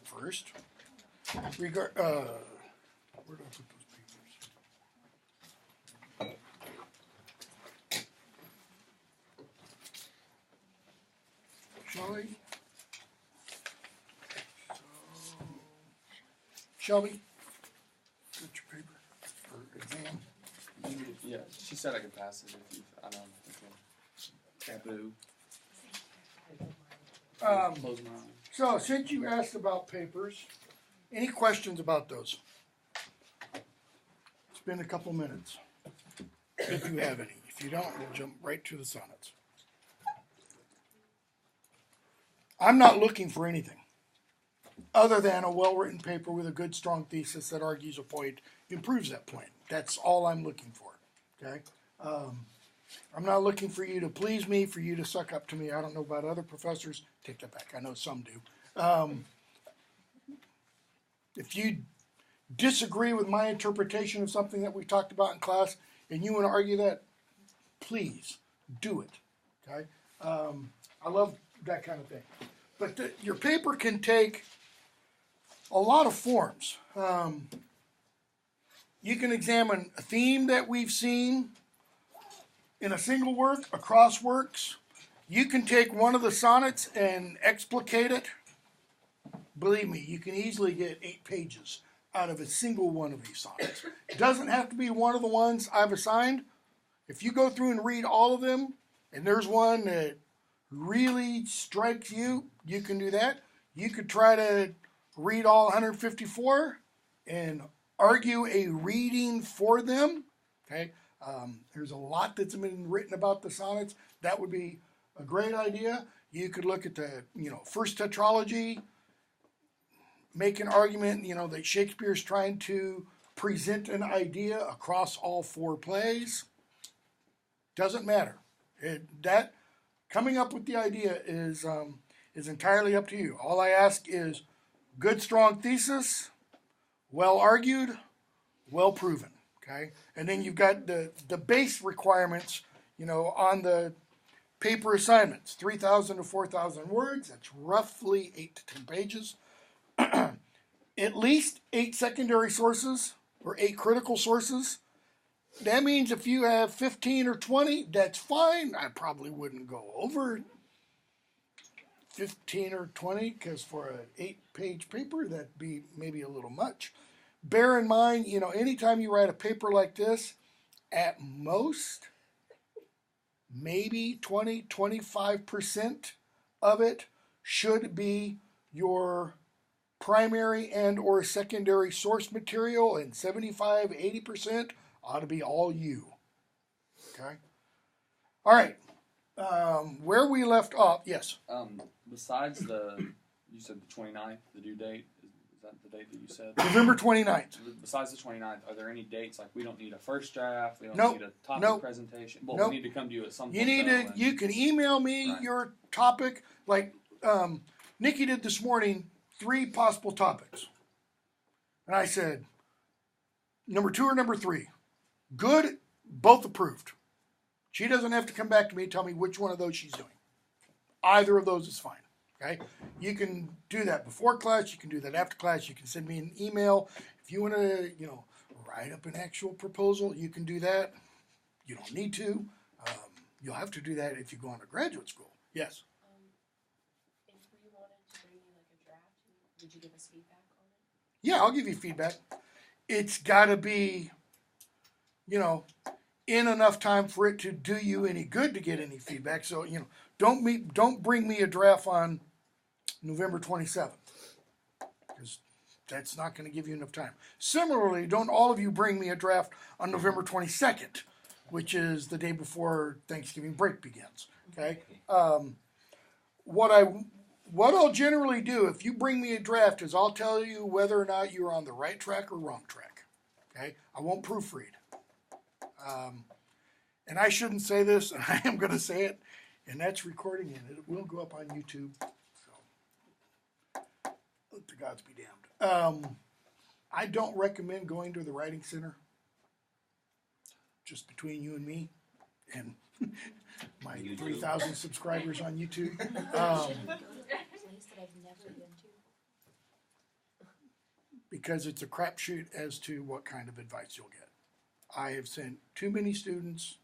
first. Where did I put those papers? Shall I? Shelby, got your paper or exam? Yeah, she said I could pass it if you. I don't know. Taboo. Close my eyes. So, since you asked about papers, any questions about those? It's been a couple minutes. If you have any. If you don't, we'll jump right to the sonnets. I'm not looking for anything other than a well-written paper with a good, strong thesis that argues a point, improves that point. That's all I'm looking for. Okay? I'm not looking for you to please me, for you to suck up to me. I don't know about other professors. Take that back. I know some do. If you disagree with my interpretation of something that we talked about in class and you want to argue that, please do it. Okay? I love that kind of thing. But your paper can take a lot of forms. You can examine a theme that we've seen in a single work, across works. You can take one of the sonnets and explicate it. Believe me, you can easily get 8 pages out of a single one of these sonnets. It doesn't have to be one of the ones I've assigned. If you go through and read all of them, and there's one that really strikes you, you can do that. You could try to read all 154 and argue a reading for them. Okay, there's a lot that's been written about the sonnets. That would be a great idea. You could look at the first tetralogy, make an argument that Shakespeare's trying to present an idea across all 4 plays. Doesn't matter. That coming up with the idea is entirely up to you. All I ask is good, strong thesis, well argued, well proven. Okay, and then you've got the base requirements. On the paper assignments, 3,000 to 4,000 words. That's roughly 8 to 10 pages. At least 8 secondary sources or 8 critical sources. That means if you have 15 or 20, that's fine. I probably wouldn't go over 15 or 20 because for an 8-page paper, that'd be maybe a little much. Bear in mind, anytime you write a paper like this, at most, maybe 20-25% of it should be your primary and or secondary source material, and 75-80% ought to be all you. Okay? All right. Where we left off, yes. Besides you said the 29th, the due date. Is that the date that you said? November 29th. Besides the 29th, are there any dates, like we don't need a first draft, we don't need a topic presentation? Well, we need to come to you at some point. You can email me your topic, like Nikki did this morning, 3 possible topics. And I said, number 2 or number 3. Good, both approved. She doesn't have to come back to me and tell me which one of those she's doing. Either of those is fine. Okay? You can do that before class. You can do that after class. You can send me an email. If you want to, write up an actual proposal, you can do that. You don't need to. You'll have to do that if you go on to graduate school. Yes? If we wanted to bring you like a draft, would you give us feedback on it? Yeah, I'll give you feedback. It's got to be, in enough time for it to do you any good to get any feedback. So, don't bring me a draft on November 27th, because that's not going to give you enough time. Similarly, don't all of you bring me a draft on November 22nd, which is the day before Thanksgiving break begins. Okay. What I'll generally do if you bring me a draft is I'll tell you whether or not you're on the right track or wrong track. Okay. I won't proofread. And I shouldn't say this, and I am going to say it, and that's recording, and it will go up on YouTube. So, let the gods be damned. I don't recommend going to the Writing Center, just between you and me, and my 3,000 subscribers on YouTube. Place that I've never been to. because it's a crapshoot as to what kind of advice you'll get. I have sent too many students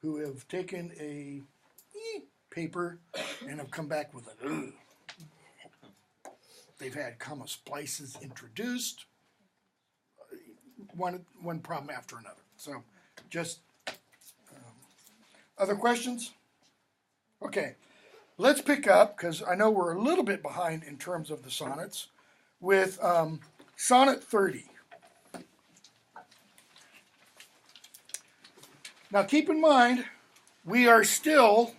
who have taken a paper and have come back with it. They've had comma splices introduced, one problem after another. So, just other questions? Okay, let's pick up, because I know we're a little bit behind in terms of the sonnets, with Sonnet 30. Now keep in mind, we are still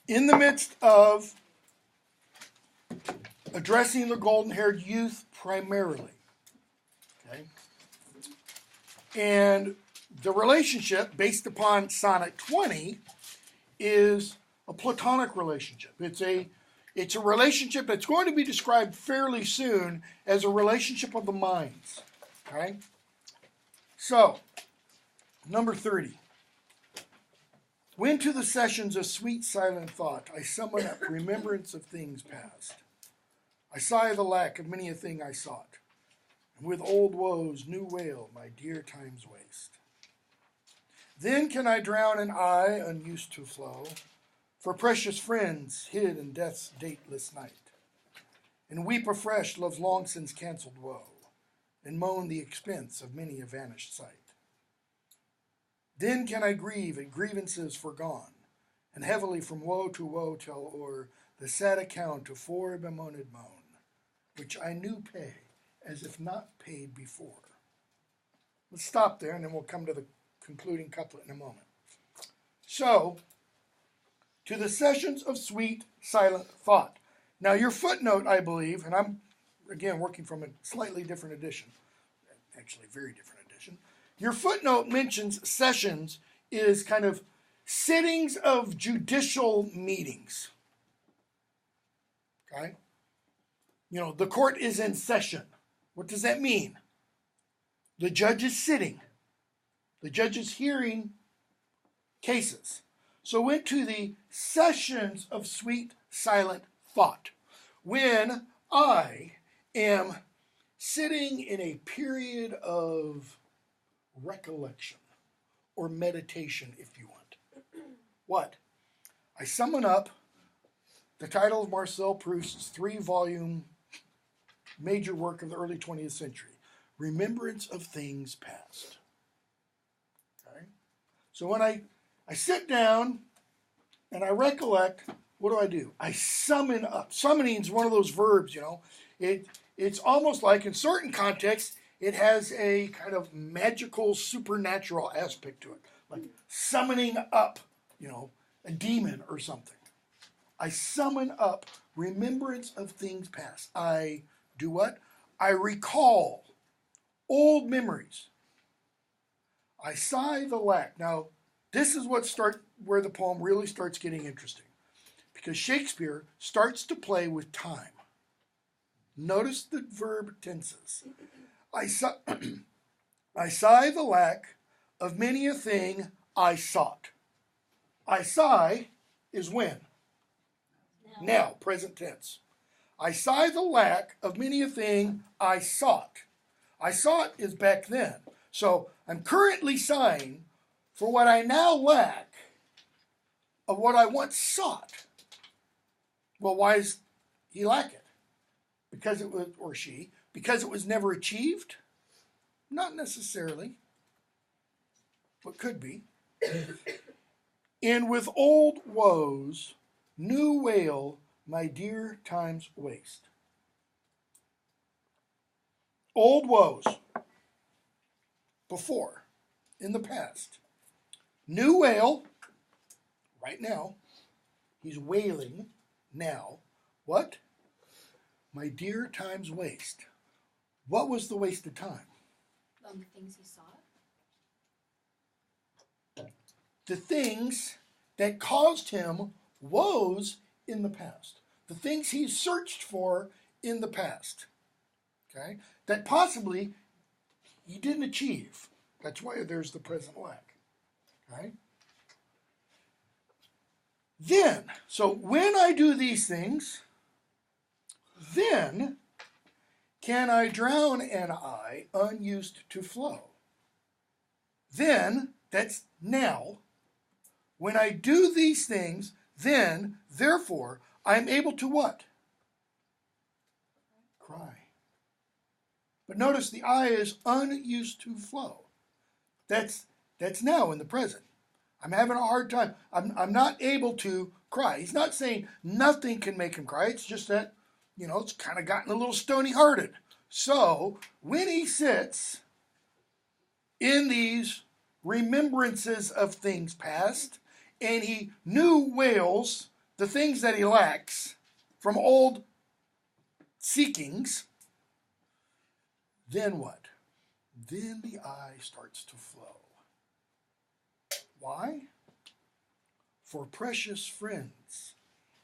in the midst of addressing the golden-haired youth primarily. Okay? And the relationship based upon Sonnet 20 is a platonic relationship. It's a relationship that's going to be described fairly soon as a relationship of the minds. Okay? So, number 30. When to the sessions of sweet silent thought I summon up remembrance of things past, I sigh the lack of many a thing I sought, and with old woes new wail my dear time's waste. Then can I drown an eye unused to flow, for precious friends hid in death's dateless night, and weep afresh love's long since cancelled woe, and moan the expense of many a vanished sight. Then can I grieve at grievances forgone, and heavily from woe to woe tell o'er the sad account of fore bemoaned moan, which I knew pay as if not paid before. Let's stop there, and then we'll come to the concluding couplet in a moment. So, to the sessions of sweet silent thought. Now your footnote, I believe, and I'm again working from a slightly different edition, actually very different edition. Your footnote mentions sessions is kind of sittings of judicial meetings. Okay? You know, the court is in session. What does that mean? The judge is sitting. The judge is hearing cases. So went to the sessions of sweet silent thought. When I am sitting in a period of recollection or meditation, if you want. What? I summon up the title of Marcel Proust's 3-volume major work of the early 20th century, Remembrance of Things Past. Okay? So when I sit down and I recollect, what do? I summon up. Summoning is one of those verbs, you know. It's almost like, in certain contexts, it has a kind of magical, supernatural aspect to it. Like summoning up, you know, a demon or something. I summon up remembrance of things past. I do what? I recall old memories. I sigh the lack. Now, this is where the poem really starts getting interesting. Because Shakespeare starts to play with time. Notice the verb tenses. I sigh the lack of many a thing I sought. I sigh is when? Now, present tense. I sigh the lack of many a thing I sought. I sought is back then. So I'm currently sighing for what I now lack of what I once sought. Well, why does he lack it? Because it was, or she, because it was never achieved? Not necessarily, but could be. And with old woes, new wail my dear time's waste. Old woes, before, in the past. New wail, right now. He's wailing now. What? My dear time's waste. What was the waste of time? The things he saw. The things that caused him woes in the past. The things he searched for in the past. Okay? That possibly he didn't achieve. That's why there's the present lack. Okay? Then, so when I do these things, Then can I drown an eye unused to flow? Then, that's now, when I do these things, then, therefore, I'm able to what? Cry. But notice the eye is unused to flow. That's now in the present. I'm having a hard time. I'm not able to cry. He's not saying nothing can make him cry. It's just that, it's kind of gotten a little stony-hearted. So when he sits in these remembrances of things past, and he new wails the things that he lacks from old seekings, then what? Then the eye starts to flow. Why? For precious friends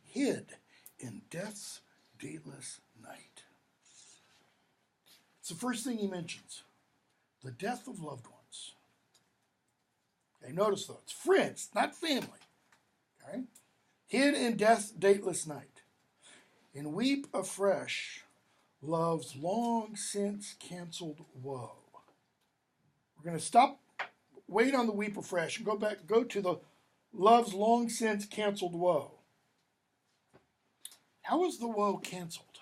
hid in death's dateless night. It's the first thing he mentions, the death of loved ones. Okay, notice though, it's friends, not family. Okay? Hid in death's dateless night, and weep afresh love's long since canceled woe. We're going to stop, wait on the weep afresh, and go to the love's long since canceled woe. How is the woe canceled?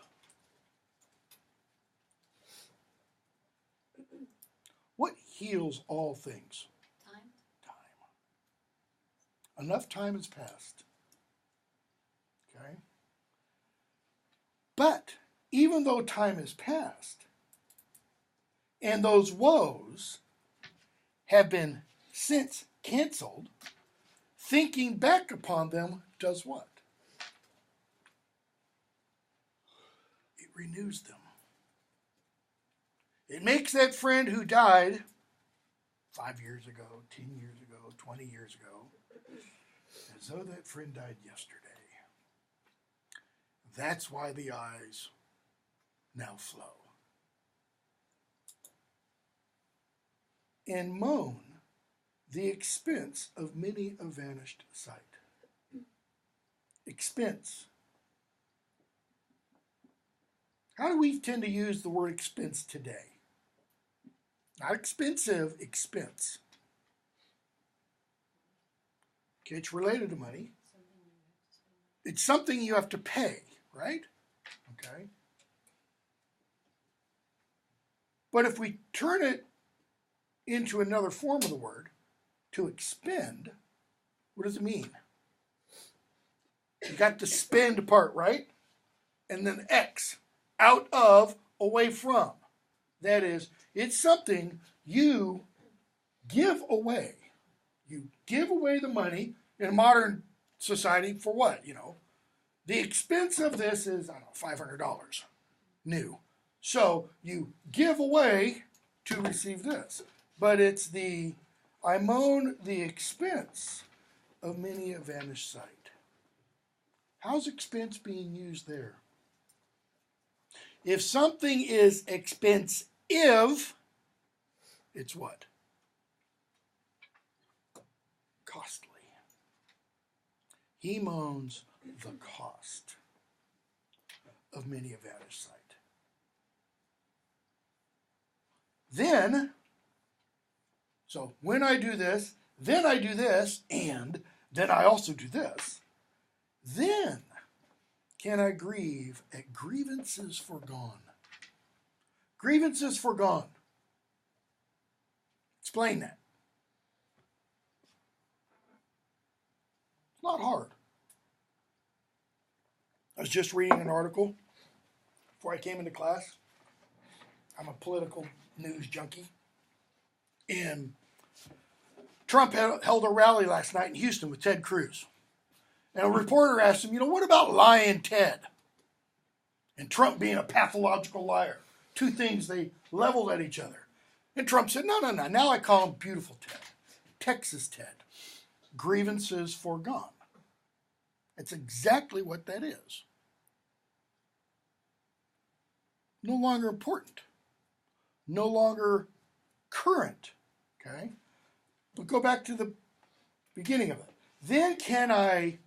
What heals all things? Time. Enough time has passed. Okay? But even though time has passed, and those woes have been since canceled, thinking back upon them does what? It renews them. It makes that friend who died 5 years ago, 10 years ago, 20 years ago, as though that friend died yesterday. That's why the eyes now flow. And moan the expense of many a vanished sight. Expense. How do we tend to use the word expense today? Not expensive, expense. Okay, it's related to money. It's something you have to pay, right? Okay. But if we turn it into another form of the word, to expend, what does it mean? You got the spend part, right? And then X, out of, away from. That is, it's something you give away. You give away the money in modern society for what? The expense of this is, $500 new. So you give away to receive this. But it's I moan the expense of many a vanished sight. How's expense being used there? If something is expensive, it's what? Costly. He moans the cost of many a vanished sight. Then, so when I do this, then I do this, and then I also do this, then can I grieve at grievances forgone. Grievances forgone. Explain that. It's not hard. I was just reading an article before I came into class. I'm a political news junkie. And Trump held a rally last night in Houston with Ted Cruz. And a reporter asked him, what about lying Ted? And Trump being a pathological liar. Two things they leveled at each other. And Trump said, no. Now I call him beautiful Ted. Texas Ted. Grievances forgone. That's exactly what that is. No longer important. No longer current. Okay? But go back to the beginning of it. Then can I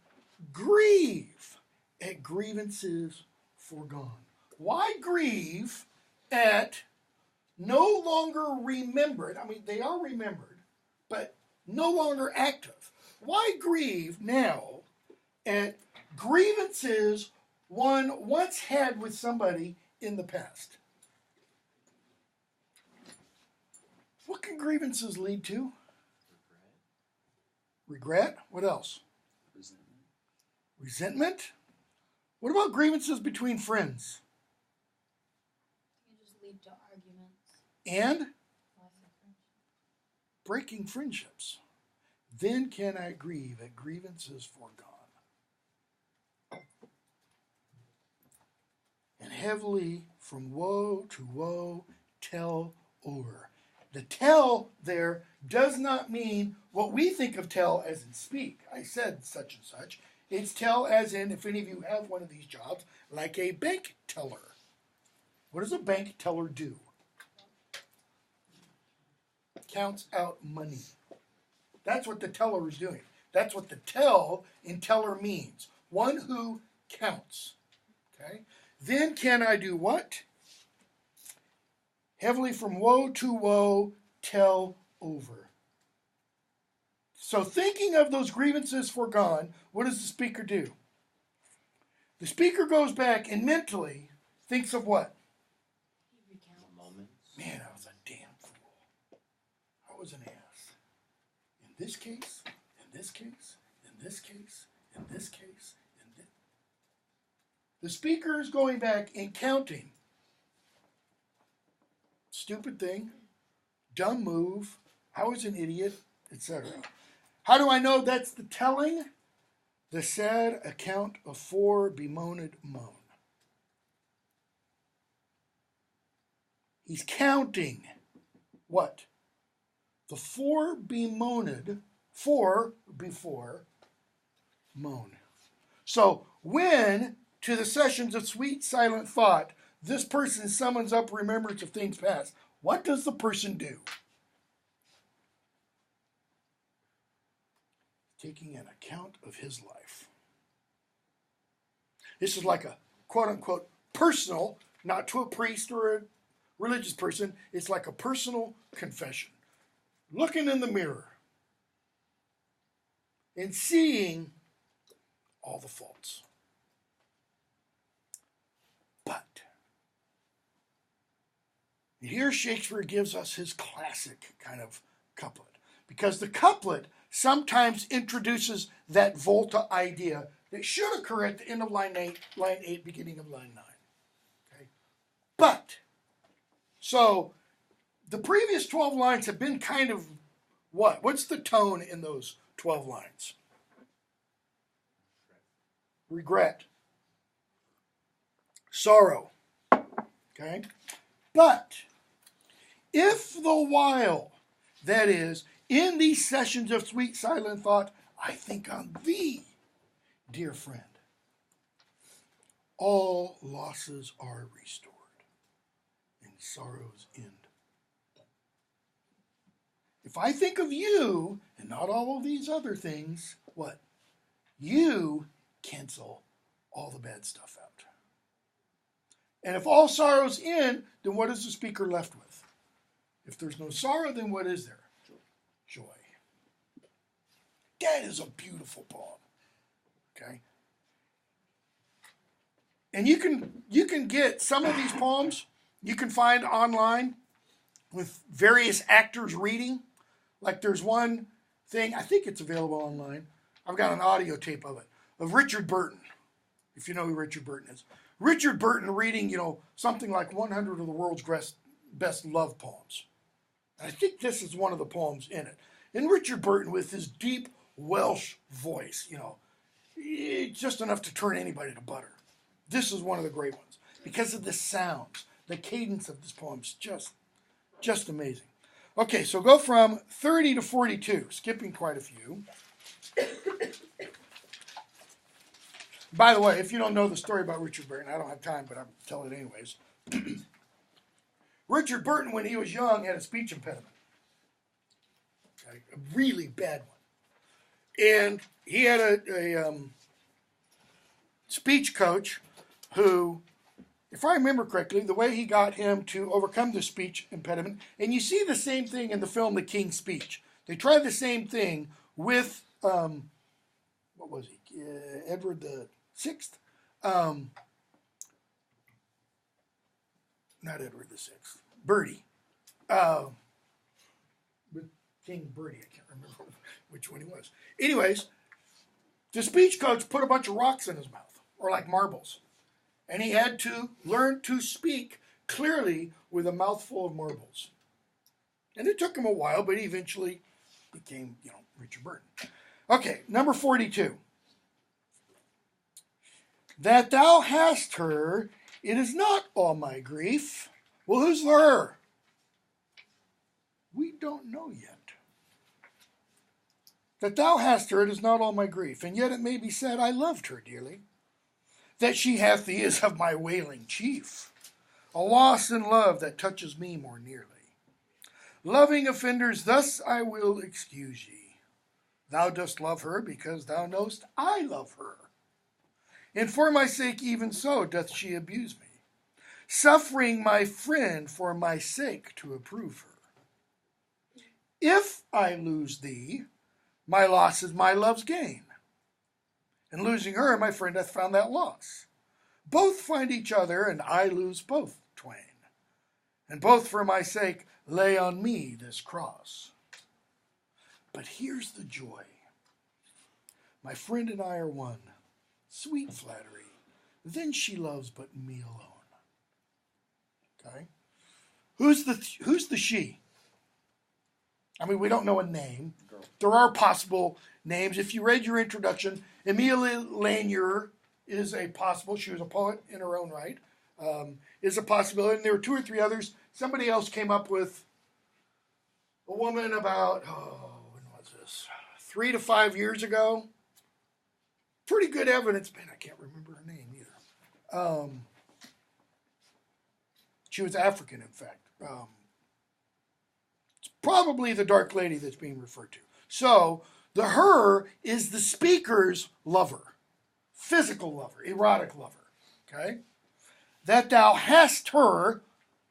grieve at grievances forgone. Why grieve at no longer remembered? I mean, they are remembered, but no longer active. Why grieve now at grievances one once had with somebody in the past? What can grievances lead to? Regret. What else? Resentment. What about grievances between friends? You just lead to arguments. And breaking friendships. Then can I grieve at grievances foregone, and heavily from woe to woe tell o'er. The tell there does not mean what we think of tell as in speak. I said such and such. It's tell as in, if any of you have one of these jobs, like a bank teller. What does a bank teller do? Counts out money. That's what the teller is doing. That's what the tell in teller means. One who counts. Okay? Then can I do what? Heavily from woe to woe, tell over. So thinking of those grievances foregone, what does the speaker do? The speaker goes back and mentally thinks of what? Man, I was a damn fool. I was an ass. In this case, in this case, in this case, in this case, in this. The speaker is going back and counting. Stupid thing, dumb move, I was an idiot, etc. How do I know that's the telling? The sad account of fore bemoaned moan. He's counting what? The fore bemoaned, for before, moan. So when to the sessions of sweet silent thought, this person summons up remembrance of things past, what does the person do? Taking an account of his life. This is like a quote unquote personal, not to a priest or a religious person, it's like a personal confession. Looking in the mirror and seeing all the faults. But here Shakespeare gives us his classic kind of couplet. Because the couplet sometimes introduces that volta idea that should occur at the end of line 8, beginning of line 9. Okay? But, so, the previous 12 lines have been kind of what? What's the tone in those 12 lines? Regret. Sorrow. Okay? But, if the while, that is, in these sessions of sweet silent thought, I think on thee, dear friend, all losses are restored, and sorrows end. If I think of you, and not all of these other things, what? You cancel all the bad stuff out. And if all sorrows end, then what is the speaker left with? If there's no sorrow, then what is there? Joy. That is a beautiful poem. Okay? And you can get some of these poems you can find online with various actors reading. Like there's one thing, I think it's available online. I've got an audio tape of it, of Richard Burton, if you know who Richard Burton is. Richard Burton reading, something like 100 of the world's best love poems. And I think this is one of the poems in it. And Richard Burton, with his deep Welsh voice, just enough to turn anybody to butter. This is one of the great ones. Because of the sounds, the cadence of this poem is just amazing. Okay, so go from 30 to 42, skipping quite a few. By the way, if you don't know the story about Richard Burton, I don't have time, but I'll tell it anyways. Richard Burton, when he was young, had a speech impediment. Okay, a really bad one. And he had a speech coach who if I remember correctly, the way he got him to overcome the speech impediment, and you see the same thing in the film The King's Speech. They tried the same thing with, what was he, Edward the Sixth? Not Edward the Sixth, Bertie. With King Bertie, I can't remember which one he was. Anyways, the speech coach put a bunch of rocks in his mouth, or like marbles. And he had to learn to speak clearly with a mouthful of marbles. And it took him a while, but he eventually became, Richard Burton. Okay, number 42. That thou hast her, it is not all my grief. Well, who's the her? We don't know yet. That thou hast her, it is not all my grief, and yet it may be said, I loved her dearly. That she hath thee is of my wailing chief, a loss in love that touches me more nearly. Loving offenders, thus I will excuse ye. Thou dost love her because thou knowest I love her. And for my sake even so doth she abuse me, suffering my friend for my sake to approve her. If I lose thee, my loss is my love's gain. And losing her, my friend hath found that loss. Both find each other, and I lose both twain. And both for my sake lay on me this cross. But here's the joy. My friend and I are one. Sweet flattery. Then she loves but me alone. Okay? Who's the she? I mean, we don't know a name. Girl. There are possible names. If you read your introduction, Amelia Lanier is a possible. She was a poet in her own right. Is a possibility. And there were two or three others. Somebody else came up with a woman about, when was this? 3 to 5 years ago. Pretty good evidence. Man, I can't remember her name either. She was African, in fact. It's probably the dark lady that's being referred to. So, the her is the speaker's lover. Physical lover, erotic lover. Okay? That thou hast her,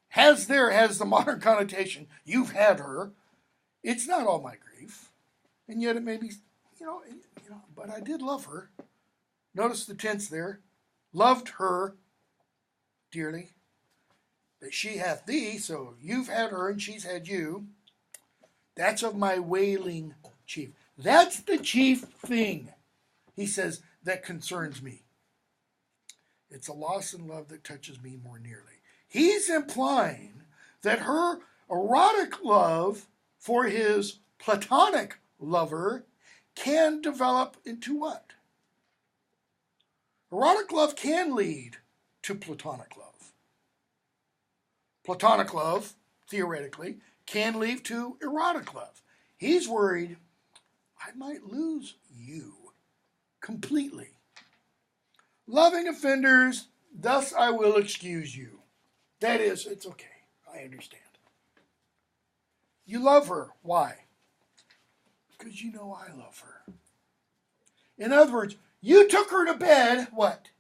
has the modern connotation. You've had her. It's not all my grief. And yet it may be, but I did love her. Notice the tense there. Loved her dearly. That she hath thee, so you've had her and she's had you. That's of my wailing chief. That's the chief thing, he says, that concerns me. It's a loss in love that touches me more nearly. He's implying that her erotic love for his platonic lover can develop into what? Erotic love can lead to platonic love. Platonic love, theoretically, can lead to erotic love. He's worried, I might lose you completely. Loving offenders, thus I will excuse you. That is, it's okay. I understand. You love her. Why? Because you know I love her. In other words, you took her to bed, what?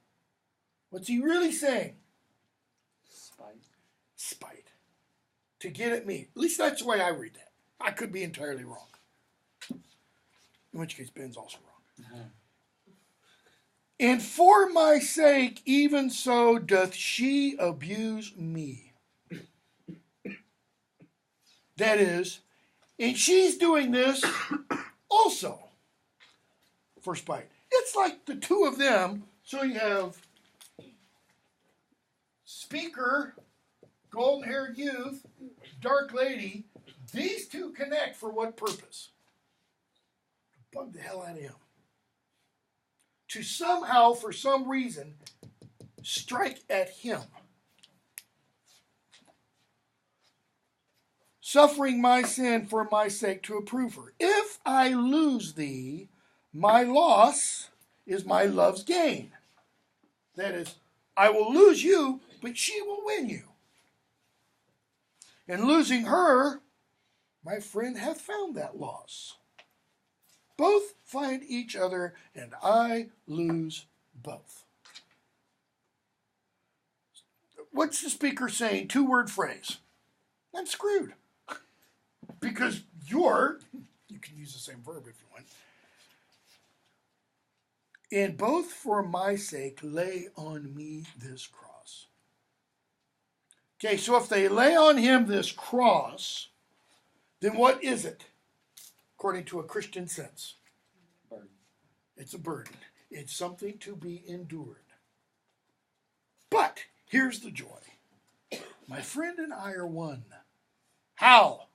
What's he really saying? Spite. To get at me. At least that's the way I read that. I could be entirely wrong. In which case, Ben's also wrong. Mm-hmm. And for my sake, even so doth she abuse me. That is, and she's doing this also for spite. It's like the two of them. So you have speaker, golden-haired youth, dark lady. These two connect for what purpose? To bug the hell out of him. To somehow, for some reason, strike at him. Suffering my sin for my sake to approve her. If I lose thee, my loss is my love's gain. That is, I will lose you, but she will win you. And losing her, my friend hath found that loss. Both find each other, and I lose both. what's the speaker saying? 2-word phrase. I'm screwed. Because you can use the same verb if you want. And both for my sake lay on me this cross. Okay, so if they lay on him this cross, then what is it? According to a Christian sense. Burden. It's a burden. It's something to be endured. But here's the joy. My friend and I are one. How?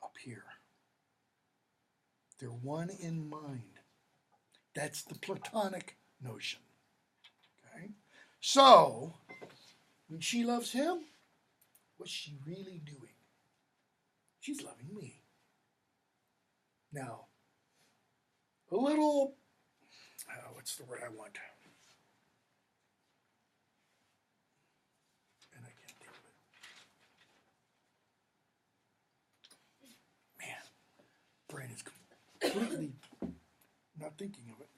Up here. They're one in mind. That's the Platonic notion. Okay? So, when she loves him, what's she really doing? She's loving me. Now, a little, what's the word I want? And I can't think of it. Man, brain is completely not thinking of it.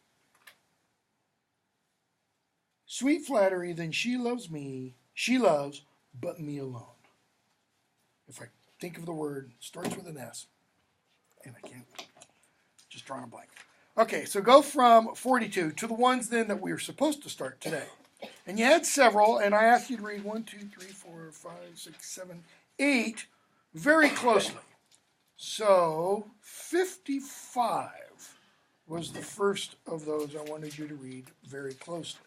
Sweet flattery, then she loves me, she loves but me alone. If I think of the word, it starts with an S, and I can't, just drawing a blank. Okay, so go from 42 to the ones then that we were supposed to start today. And you had several, and I asked you to read 1, 2, 3, 4, 5, 6, 7, 8 very closely. So 55 was the first of those I wanted you to read very closely.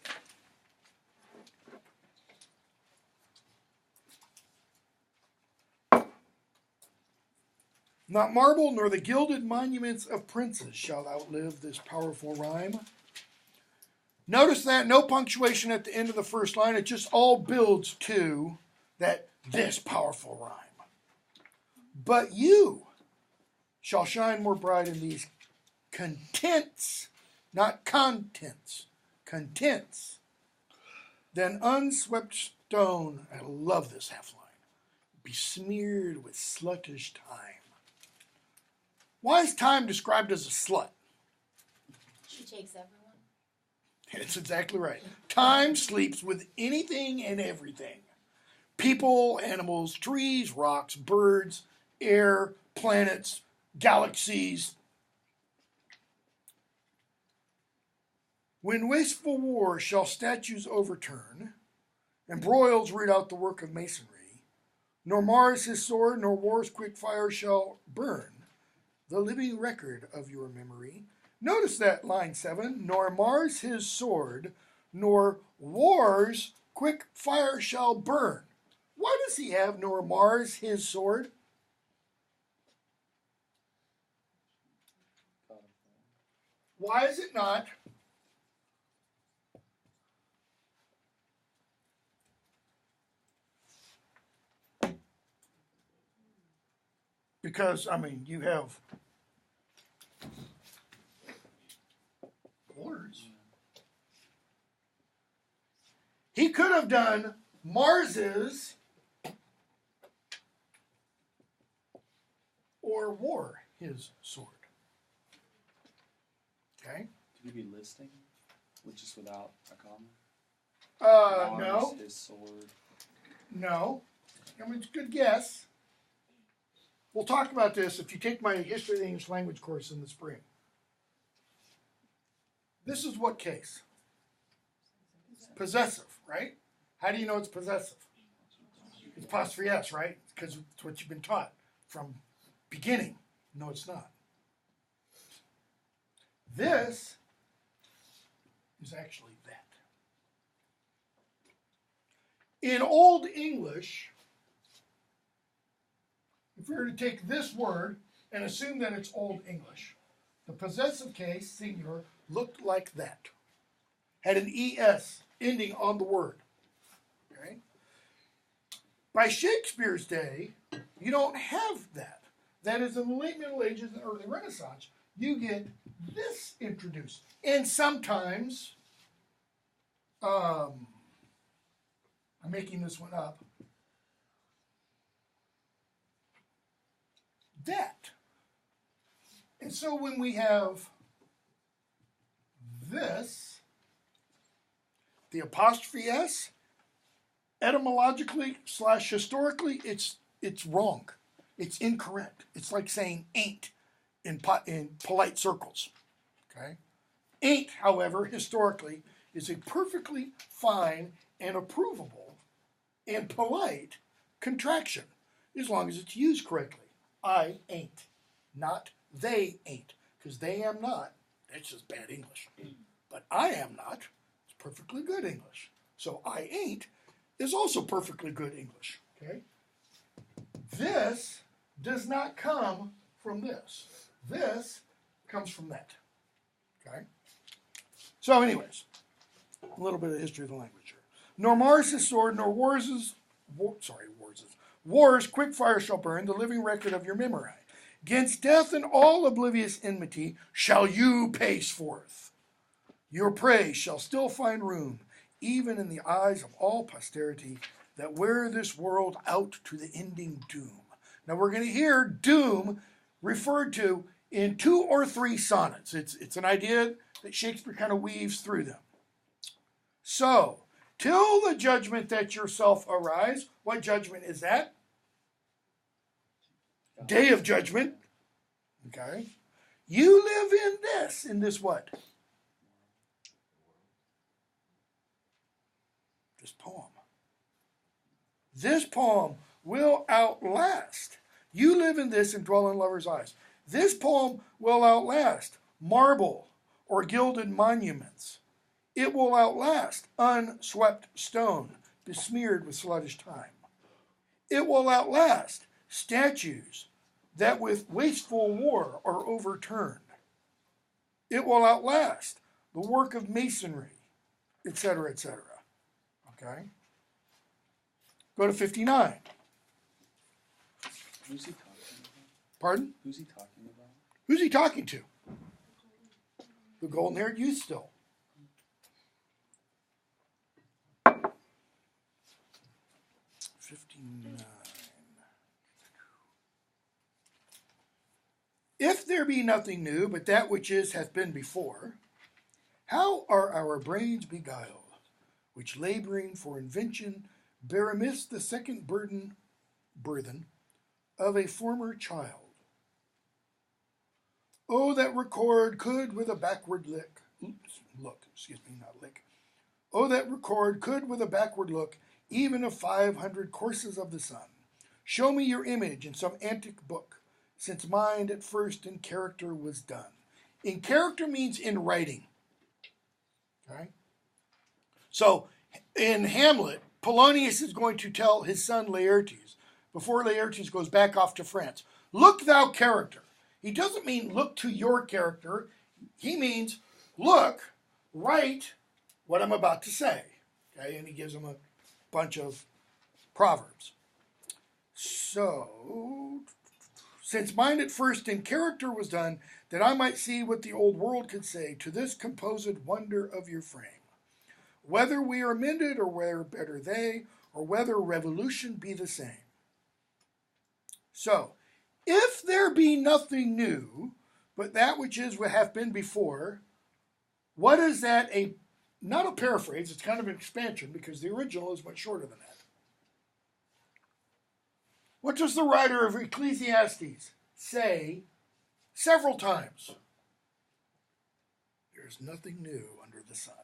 Not marble nor the gilded monuments of princes shall outlive this powerful rhyme. Notice that no punctuation at the end of the first line. It just all builds to that this powerful rhyme. But you shall shine more bright in these contents, not contents, contents, than unswept stone. I love this half line. Be smeared with sluttish time. Why is time described as a slut? She takes everyone. That's exactly right. Time sleeps with anything and everything. People, animals, trees, rocks, birds, air, planets, galaxies. When wasteful war shall statues overturn, and broils root out the work of masonry, nor Mars his sword, nor war's quick fire shall burn the living record of your memory. Notice that line 7, nor Mars his sword, nor war's quick fire shall burn. Why does he have nor Mars his sword? Why is it not? Because, I mean, you have words. He could have done Mars's or war his sword. Okay? Could you be listing, just without a comma? No. Mars, his sword. No. I mean, it's a good guess. We'll talk about this if you take my History of the English Language course in the spring. This is what case? Possessive, right? How do you know it's possessive? It's apostrophe S, right? Because it's what you've been taught from beginning. No, it's not. This is actually that. In Old English, if we were to take this word and assume that it's Old English, the possessive case, singular, looked like that. Had an ES ending on the word. Okay? By Shakespeare's day, you don't have that. That is, in the late Middle Ages and early Renaissance, you get this introduced. And sometimes, I'm making this one up, that. And so when we have this, the apostrophe S, etymologically / historically, it's wrong. It's incorrect. It's like saying ain't in polite circles. Okay? Ain't, however, historically, is a perfectly fine and approvable and polite contraction, as long as it's used correctly. I ain't, not they ain't, because they am not, that's just bad English. But I am not, it's perfectly good English. So I ain't is also perfectly good English. Okay? This does not come from this. This comes from that. Okay? So anyways, a little bit of history of the language here. Nor Mars' sword, nor war's quick fire shall burn the living record of your memory. Against death and all oblivious enmity shall you pace forth. Your praise shall still find room, even in the eyes of all posterity that wear this world out to the ending doom. Now we're going to hear doom referred to in 2 or 3 sonnets. It's an idea that Shakespeare kind of weaves through them. So, till the judgment that yourself arise, what judgment is that? Day of judgment. Okay. You live in this what? This poem. This poem will outlast. You live in this and dwell in lovers' eyes. This poem will outlast marble or gilded monuments. It will outlast unswept stone, besmeared with sluggish time. It will outlast statues that with wasteful war are overturned. It will outlast the work of masonry, etc., etc. Okay? Go to 59. Who's he talking about? Pardon? Who's he talking about? Who's he talking to? The golden-haired youth still. If there be nothing new, but that which is hath been before, how are our brains beguiled, which laboring for invention bear amiss the second burthen of a former child? Oh, that record could with a backward Oh, that record could with a backward look, even of 500 courses of the sun, show me your image in some antique book, since mind at first in character was done. In character means in writing. Okay? So, in Hamlet, Polonius is going to tell his son Laertes, before Laertes goes back off to France, look thou character. He doesn't mean look to your character. He means look, write what I'm about to say. Okay? And he gives him a bunch of proverbs. So, since mine at first in character was done, that I might see what the old world could say to this composed wonder of your frame. Whether we are mended, or whether better they, or whether revolution be the same. So, if there be nothing new, but that which is what hath been before, what is that? Not a paraphrase, it's kind of an expansion, because the original is much shorter than that. What does the writer of Ecclesiastes say several times? There's nothing new under the sun.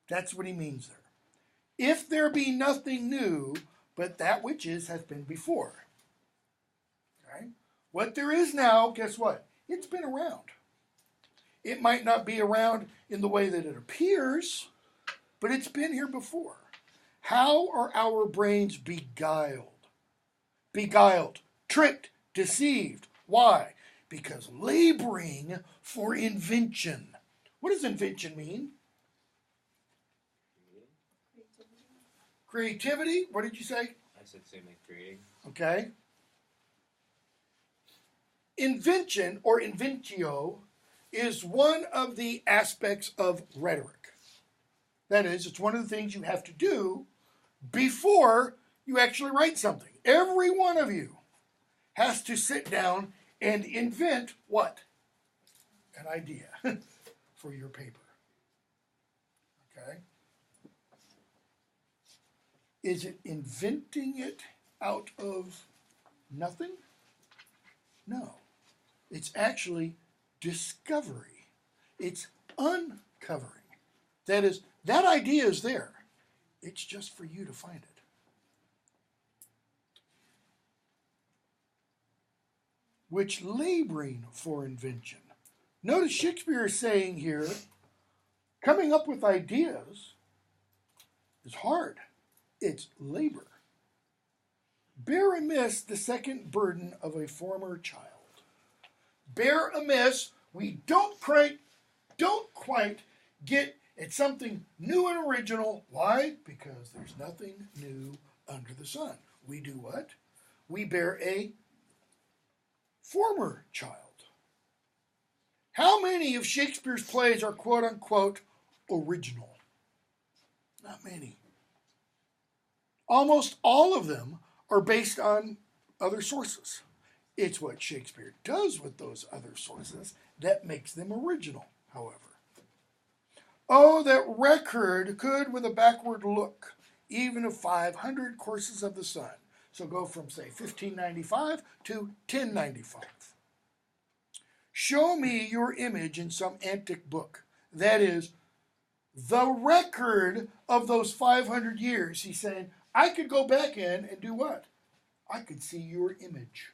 That's what he means there. If there be nothing new, but that which is hath been before. Okay? What there is now, guess what? It's been around. It might not be around in the way that it appears, but it's been here before. How are our brains beguiled? Beguiled, tricked, deceived. Why? Because laboring for invention. What does invention mean? Creativity. What did you say? I said same like creating. Okay. Invention or inventio is one of the aspects of rhetoric. That is, it's one of the things you have to do before you actually write something. Every one of you has to sit down and invent what? An idea for your paper. Okay? Is it inventing it out of nothing? No. It's actually discovery. It's uncovering. That is, that idea is there. It's just for you to find it. Which laboring for invention. Notice Shakespeare is saying here, coming up with ideas is hard. It's labor. Bear amiss the second burden of a former child. Bear amiss, we don't quite get at something new and original. Why? Because there's nothing new under the sun. We do what? We bear a former child. How many of Shakespeare's plays are quote unquote original? Not many. Almost all of them are based on other sources. It's what Shakespeare does with those other sources that makes them original, however. Oh, that record could, with a backward look, even of 500 courses of the sun. So go from, say, 1595 to 1095. Show me your image in some antic book. That is, the record of those 500 years. He's saying, I could go back in and do what? I could see your image.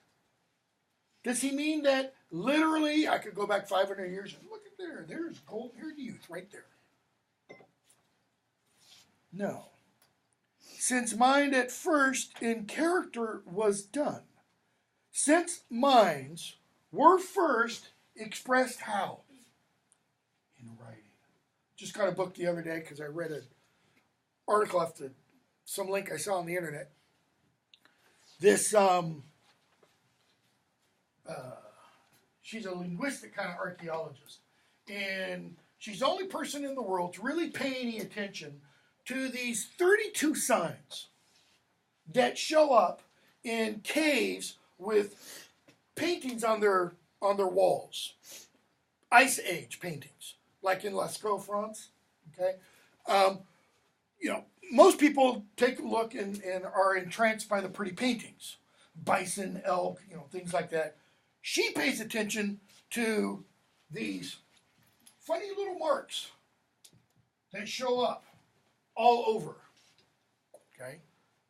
Does he mean that literally I could go back 500 years and look at there, there's golden-haired youth right there? No. Since mind at first in character was done, since minds were first expressed how? In writing. Just got a book the other day because I read an article off some link I saw on the internet. This, she's a linguistic kind of archaeologist. And she's the only person in the world to really pay any attention to these 32 signs that show up in caves with paintings on their walls. Ice Age paintings, like in Lascaux, France. Okay? Most people take a look and are entranced by the pretty paintings. Bison, elk, things like that. She pays attention to these funny little marks that show up all over, okay?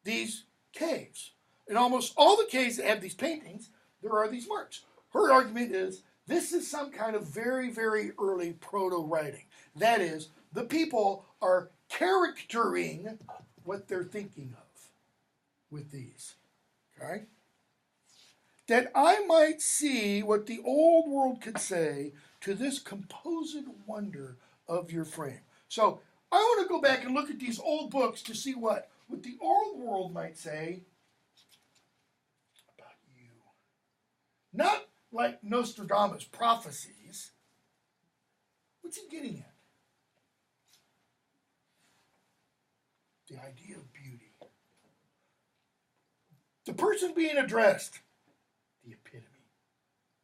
These caves. In almost all the caves that have these paintings, there are these marks. Her argument is this is some kind of very, very early proto-writing. That is, the people are charactering what they're thinking of with these, okay? That I might see what the old world could say to this composed wonder of your frame. So I want to go back and look at these old books to see what the old world might say about you. Not like Nostradamus' prophecies. What's he getting at? The idea of beauty. The person being addressed, the epitome,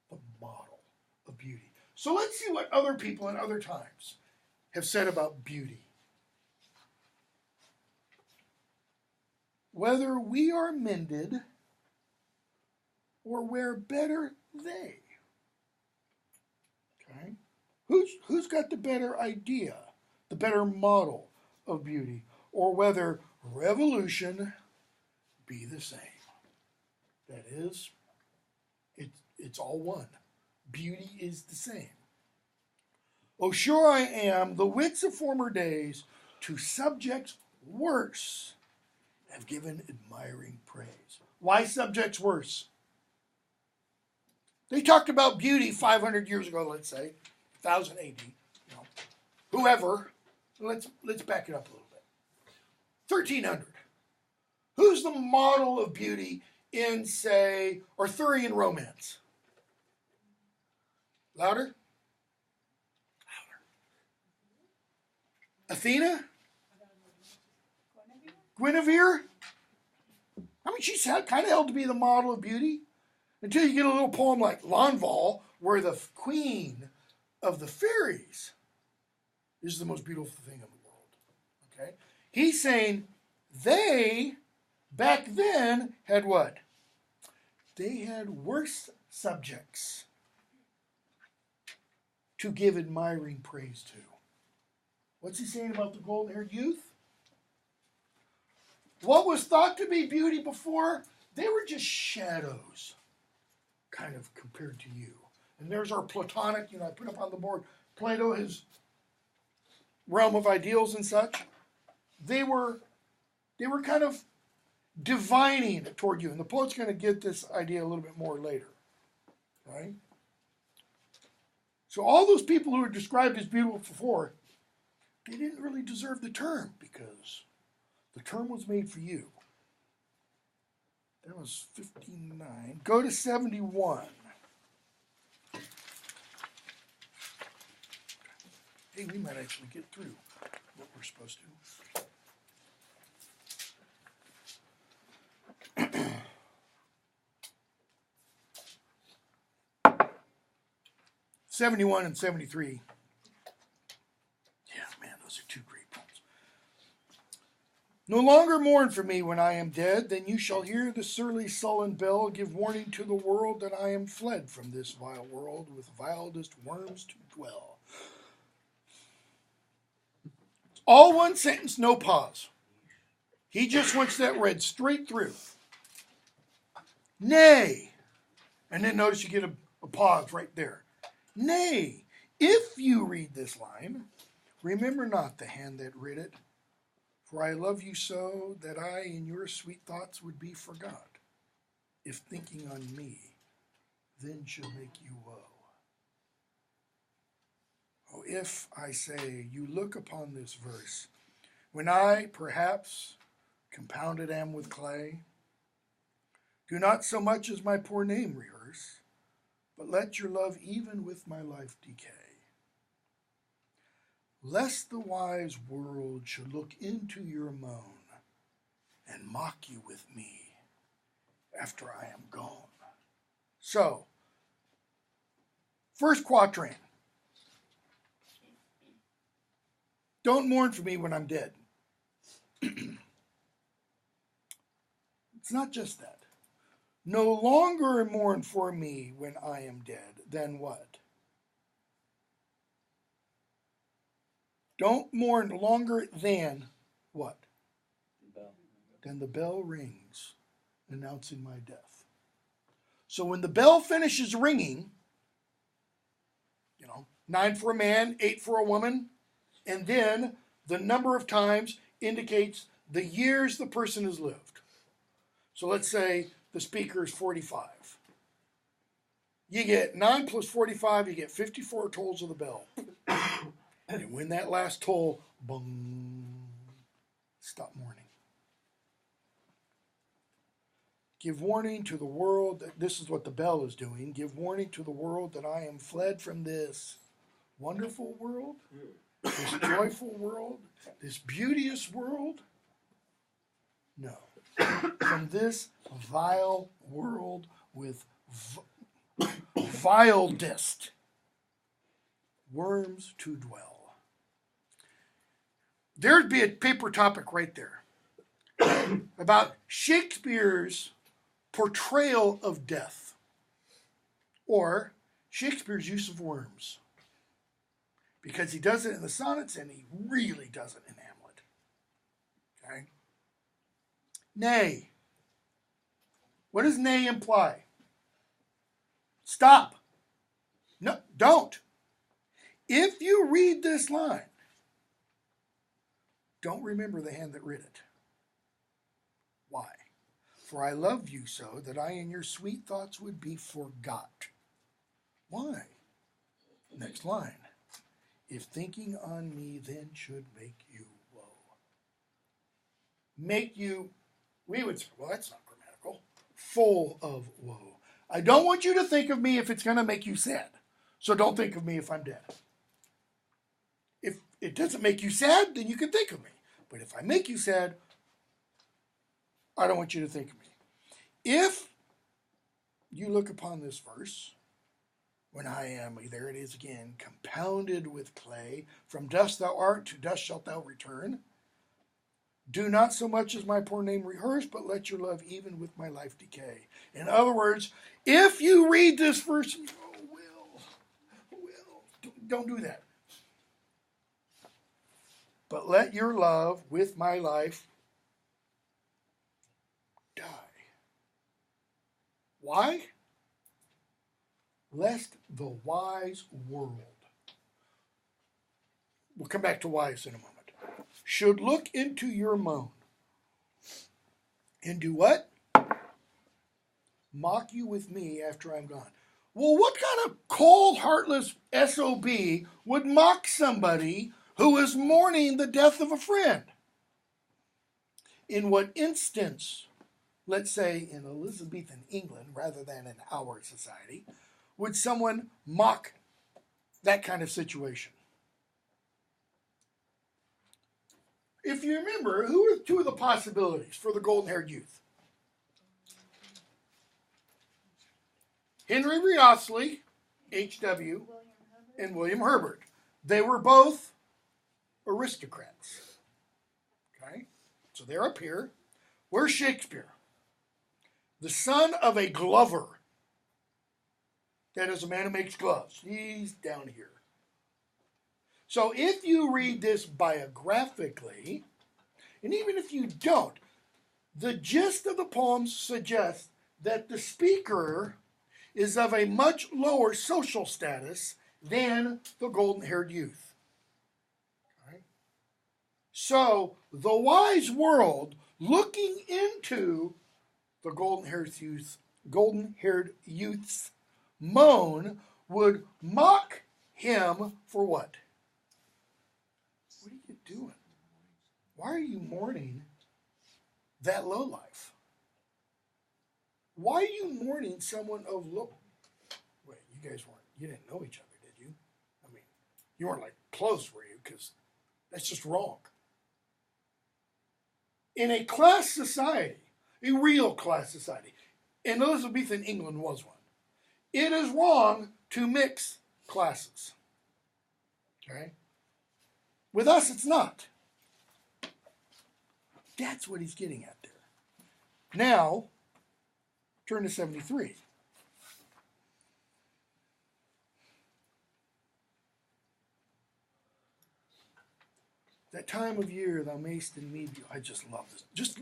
the model of beauty. So let's see what other people in other times have said about beauty. Whether we are mended or we're better they. Okay? Who's got the better idea, the better model of beauty? Or whether revolution be the same. That is, it's all one. Beauty is the same. Oh, sure I am, the wits of former days, to subjects worse have given admiring praise. Why subjects worse? They talked about beauty 500 years ago, let's say, 1000 AD. Whoever. Let's back it up a little bit. 1300. Who's the model of beauty in, say, Arthurian romance? Louder? Louder. Athena? Guinevere? She's kind of held to be the model of beauty. Until you get a little poem like L'Envol, where the queen of the fairies is the most beautiful thing in the world. Okay? He's saying they, back then, had what? They had worse subjects to give admiring praise to. What's he saying about the golden-haired youth? What was thought to be beauty before, they were just shadows, kind of compared to you. And there's our Platonic, I put up on the board, Plato, his realm of ideals and such. They were kind of divining toward you. And the poet's going to get this idea a little bit more later. Right? So all those people who were described as beautiful before, they didn't really deserve the term because the term was made for you. That was 59. Go to 71. Hey, we might actually get through what we're supposed to. 71 and 73. Yeah, man, those are two great poems. No longer mourn for me when I am dead, then you shall hear the surly sullen bell give warning to the world that I am fled from this vile world with vilest worms to dwell. All one sentence, no pause. He just wants that read straight through. Nay, and then notice you get a pause right there. Nay, if you read this line, remember not the hand that writ it, for I love you so that I in your sweet thoughts would be forgot, if thinking on me then should make you woe. Oh, if, I say, you look upon this verse, when I, perhaps, compounded am with clay, do not so much as my poor name rehearse, but let your love even with my life decay. Lest the wise world should look into your moan and mock you with me after I am gone. So, first quatrain. Don't mourn for me when I'm dead. It's not just that. No longer mourn for me when I am dead. Then what? Don't mourn longer than what? Then the bell rings, announcing my death. So when the bell finishes ringing, 9 for a man, 8 for a woman, and then the number of times indicates the years the person has lived. So let's say the speaker is 45. You get 9 plus 45, you get 54 tolls of the bell. And when that last toll, bung, stop mourning. Give warning to the world that this is what the bell is doing. Give warning to the world that I am fled from this wonderful world, this joyful world, this beauteous world. No. From this vile world with viledest worms to dwell. There'd be a paper topic right there about Shakespeare's portrayal of death or Shakespeare's use of worms. Because he does it in the sonnets and he really does it in Hamlet. Okay? Nay. What does nay imply? Stop. No, don't. If you read this line, don't remember the hand that writ it. Why? For I love you so that I in your sweet thoughts would be forgot. Why? Next line. If thinking on me then should make you woe. Make you, we would say, well, that's not grammatical. Full of woe. I don't want you to think of me if it's going to make you sad. So don't think of me if I'm dead. If it doesn't make you sad, then you can think of me. But if I make you sad, I don't want you to think of me. If you look upon this verse, when I am, there it is again, compounded with clay, from dust thou art, to dust shalt thou return. Do not so much as my poor name rehearse, but let your love even with my life decay. In other words, if you read this verse, don't do that. But let your love with my life die. Why? Lest the wise world, we'll come back to wise in a moment, should look into your moan and do what? Mock you with me after I'm gone. Well, what kind of cold, heartless SOB would mock somebody who is mourning the death of a friend? In what instance, let's say in Elizabethan England rather than in our society, would someone mock that kind of situation? If you remember, who are two of the possibilities for the golden-haired youth? Henry Wriothesley, H.W., and William Herbert. They were both aristocrats. Okay? So they're up here. Where's Shakespeare? The son of a glover. That is a man who makes gloves. He's down here. So if you read this biographically, and even if you don't, the gist of the poem suggests that the speaker is of a much lower social status than the golden-haired youth. Okay? So the wise world, looking into the golden-haired youth's moan, would mock him for what? What are you doing? Why are you mourning that lowlife? Why are you mourning someone of low? Wait, you didn't know each other, did you? I mean, you weren't like close, were you? Because that's just wrong. In a class society, a real class society, and Elizabethan England was one, it is wrong to mix classes. Okay? With us, it's not. That's what he's getting at there. Now, turn to 73. That time of year thou mayst in me be. I just love this. Just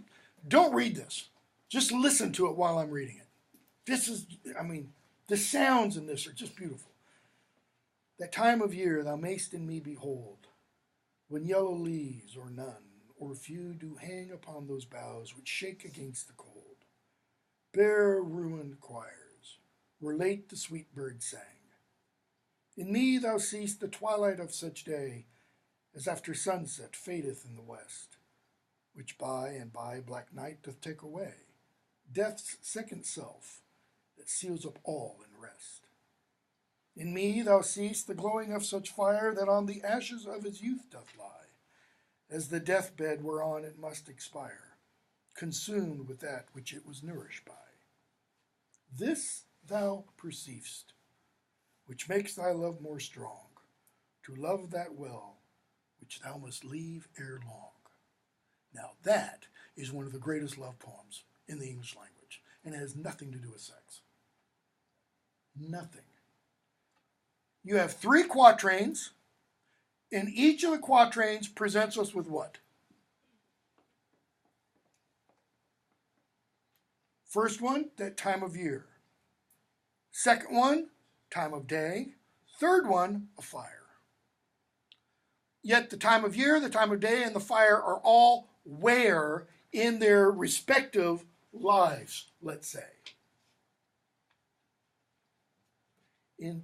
don't read this. Just listen to it while I'm reading it. The sounds in this are just beautiful. That time of year thou mayst in me behold, when yellow leaves or none, or few do hang upon those boughs which shake against the cold. Bare ruined choirs, where late the sweet bird sang. In me thou seest the twilight of such day, as after sunset fadeth in the west, which by and by black night doth take away, death's second self, that seals up all in rest. In me thou seest the glowing of such fire, that on the ashes of his youth doth lie, as the deathbed whereon it must expire, consumed with that which it was nourished by. This thou perceiv'st, which makes thy love more strong, to love that well which thou must leave ere long. Now that is one of the greatest love poems in the English language, and it has nothing to do with sex. Nothing. You have 3 quatrains, and each of the quatrains presents us with what? First one, that time of year. Second one, time of day. Third one, a fire. Yet the time of year, the time of day, and the fire are all where in their respective lives, let's say. In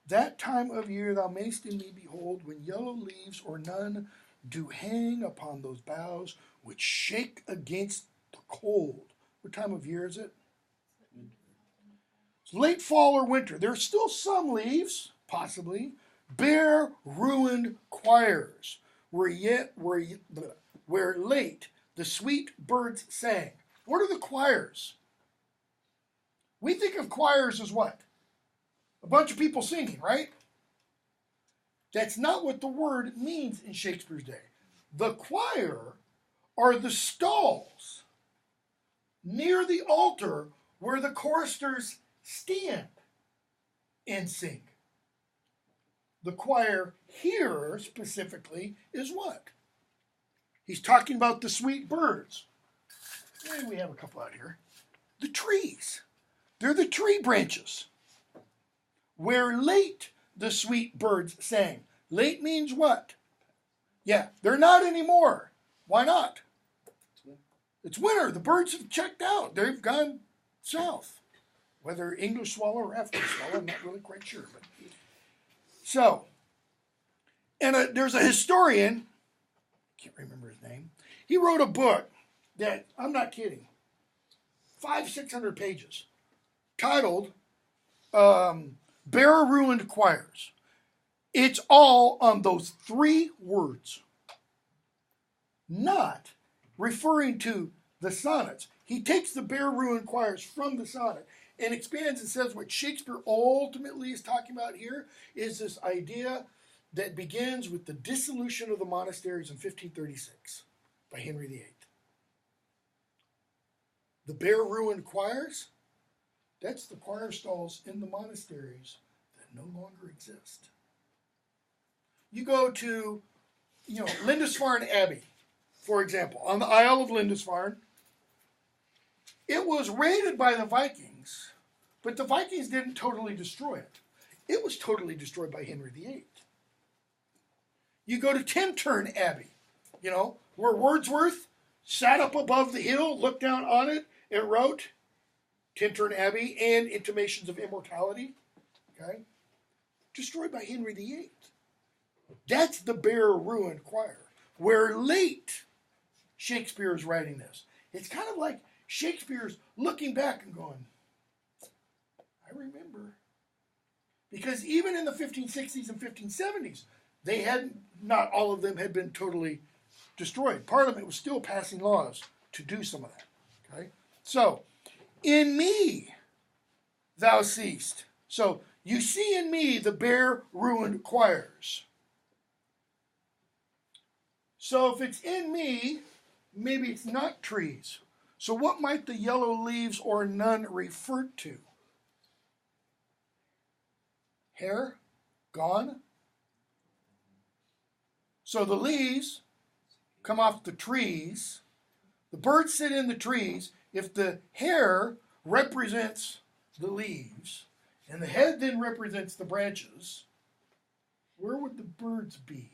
that time of year thou mayst in me behold, when yellow leaves or none do hang upon those boughs which shake against the cold. What time of year is it? It's late fall or winter. There's still some leaves, possibly. Bare, ruined choirs, where late the sweet birds sang. What are the choirs? We think of choirs as what? A bunch of people singing, right? That's not what the word means in Shakespeare's day. The choir are the stalls near the altar where the choristers stand and sing. The choir here specifically is what? He's talking about the sweet birds. And we have a couple out here. The trees. They're the tree branches where late the sweet birds sang. Late means what? Yeah, they're not anymore. Why not? It's winter. The birds have checked out. They've gone south. Whether English swallow or African swallow, I'm not really quite sure. But so, and there's a historian, I can't remember his name. He wrote a book that, I'm not kidding, 500-600 pages, titled Bare Ruined Choirs. It's all on those 3 words, not referring to the sonnets. He takes the bare ruined choirs from the sonnet and expands and says what Shakespeare ultimately is talking about here is this idea that begins with the dissolution of the monasteries in 1536 by Henry VIII. The bare ruined choirs, that's the choir stalls in the monasteries that no longer exist. You go to, Lindisfarne Abbey, for example, on the Isle of Lindisfarne. It was raided by the Vikings, but the Vikings didn't totally destroy it. It was totally destroyed by Henry VIII. You go to Tintern Abbey, where Wordsworth sat up above the hill, looked down on it, and wrote Tintern Abbey and Intimations of Immortality. Okay? Destroyed by Henry VIII. That's the bare ruined choir, where late Shakespeare is writing this. It's kind of like Shakespeare's looking back and going, I remember. Because even in the 1560s and 1570s, not all of them had been totally destroyed. Parliament was still passing laws to do some of that. Okay? So, in me thou seest. So, you see in me the bare ruined choirs. So if it's in me, maybe it's not trees. So what might the yellow leaves or none refer to? Hair? Gone? So the leaves come off the trees. The birds sit in the trees. If the hair represents the leaves, and the head then represents the branches, where would the birds be?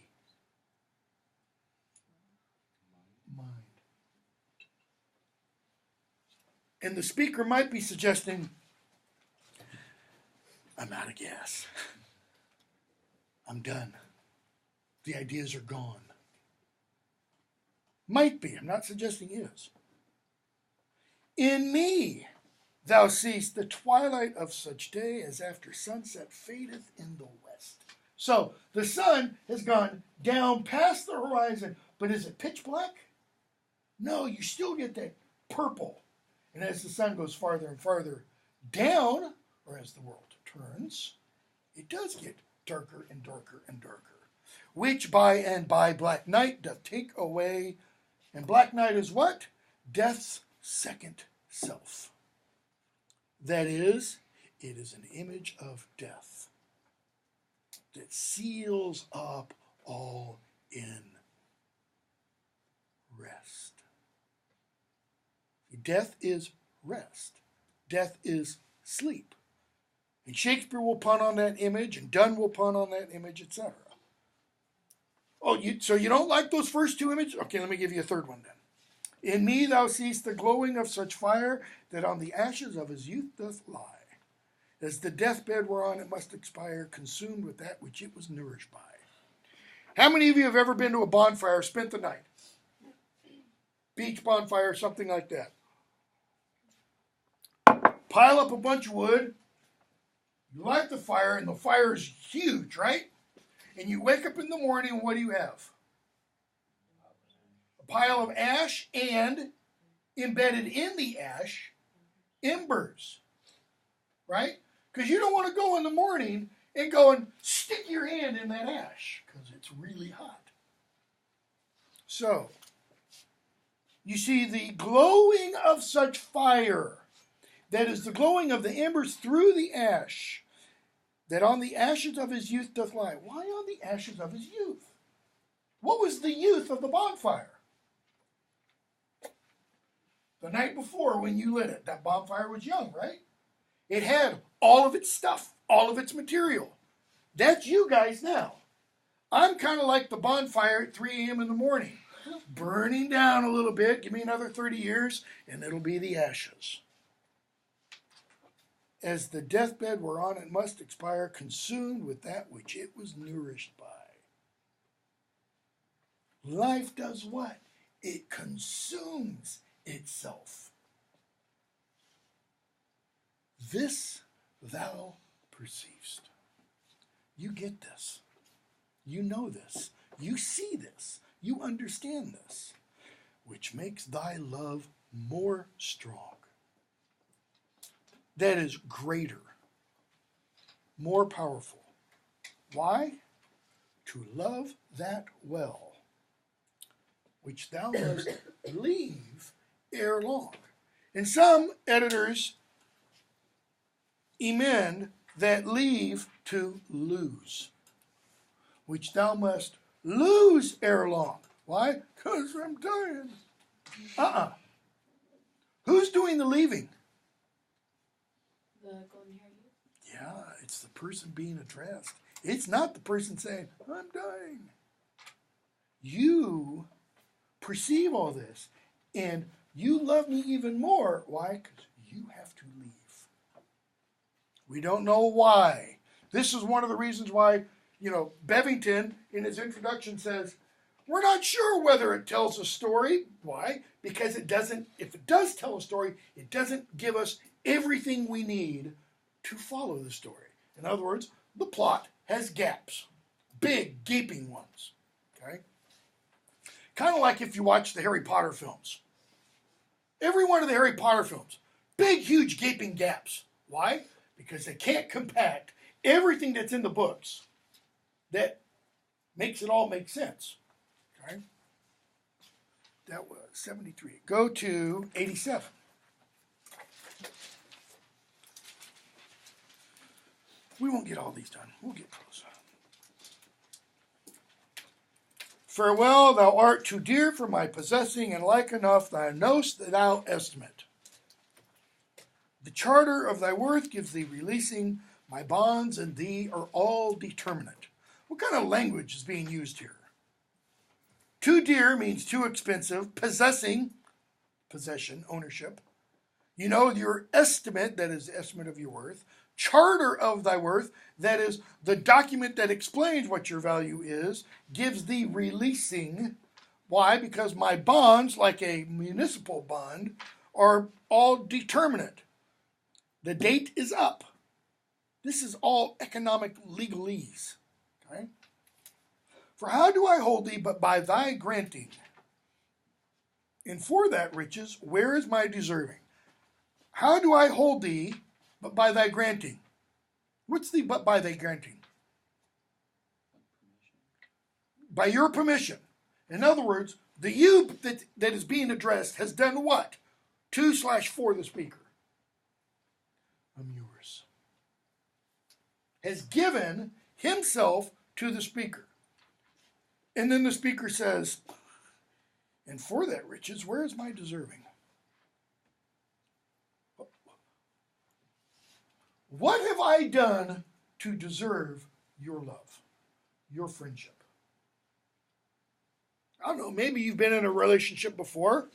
Mind. And the speaker might be suggesting, I'm out of gas. I'm done. The ideas are gone. Might be. I'm not suggesting is. In me thou seest the twilight of such day as after sunset fadeth in the west. So the sun has gone down past the horizon, but is it pitch black? No, you still get that purple. And as the sun goes farther and farther down, or as the world turns, it does get darker and darker and darker. Which by and by black night doth take away. And black night is what? Death's second self. That is, it is an image of death that seals up all in rest. Death is rest. Death is sleep. And Shakespeare will pun on that image, and Donne will pun on that image, etc. Oh, so you don't like those first 2 images? Okay, let me give you a third one then. In me thou seest the glowing of such fire that on the ashes of his youth doth lie. As the deathbed whereon it must expire, consumed with that which it was nourished by. How many of you have ever been to a bonfire, spent the night? Beach bonfire, something like that. Pile up a bunch of wood, you light the fire, and the fire is huge, right? And you wake up in the morning, and what do you have? A pile of ash, and embedded in the ash, embers, right? Because you don't want to go in the morning and go and stick your hand in that ash, because it's really hot. So, You see, the glowing of such fire, that is the glowing of the embers through the ash, that on the ashes of his youth doth lie. Why on the ashes of his youth? What was the youth of the bonfire? The night before when you lit it, that bonfire was young, right? It had all of its stuff, all of its material. That's you guys now. I'm kind of like the bonfire at 3 a.m. in the morning, burning down a little bit. Give me another 30 years, and it'll be the ashes. As the deathbed whereon it must expire, consumed with that which it was nourished by. Life does what? It consumes itself. This thou perceivest. You get this. You know this. You see this. You understand this. Which makes thy love more strong. That is greater. More powerful. Why? To love that well, which thou must leave ere long. And some editors amend that leave to lose, which thou must lose ere long. Why? Because I'm dying. Who's doing the leaving? The golden hair youth? Yeah, it's the person being addressed. It's not the person saying, I'm dying. You perceive all this, and you love me even more. Why? Because you have to leave. We don't know why. This is one of the reasons why, Bevington in his introduction says, we're not sure whether it tells a story. Why? Because it doesn't, if it does tell a story, it doesn't give us everything we need to follow the story. In other words, the plot has gaps, big, gaping ones. Okay? Kind of like if you watch the Harry Potter films. Every one of the Harry Potter films, big, huge, gaping gaps. Why? Because they can't compact everything that's in the books that makes it all make sense. Okay? That was 73. Go to 87. We won't get all these done. We'll get close. Farewell, thou art too dear for my possessing, and like enough thou know'st that thou estimate. The charter of thy worth gives thee releasing, my bonds and thee are all determinate. What kind of language is being used here? Too dear means too expensive. Possessing, possession, ownership. You know, your estimate, that is the estimate of your worth. Charter of thy worth, that is the document that explains what your value is, gives thee releasing. Why? Because my bonds, like a municipal bond, are all determinate. The date is up. This is all economic legalese. Okay? For how do I hold thee but by thy granting? And for that riches, where is my deserving? How do I hold thee but by thy granting? What's the but by thy granting? By your permission. In other words, the you that is being addressed has done what? 2/4 the speaker. I'm yours. Has given himself to the speaker. And then the speaker says, and for that riches, where is my deserving? What have I done to deserve your love, your friendship? I don't know, maybe you've been in a relationship before.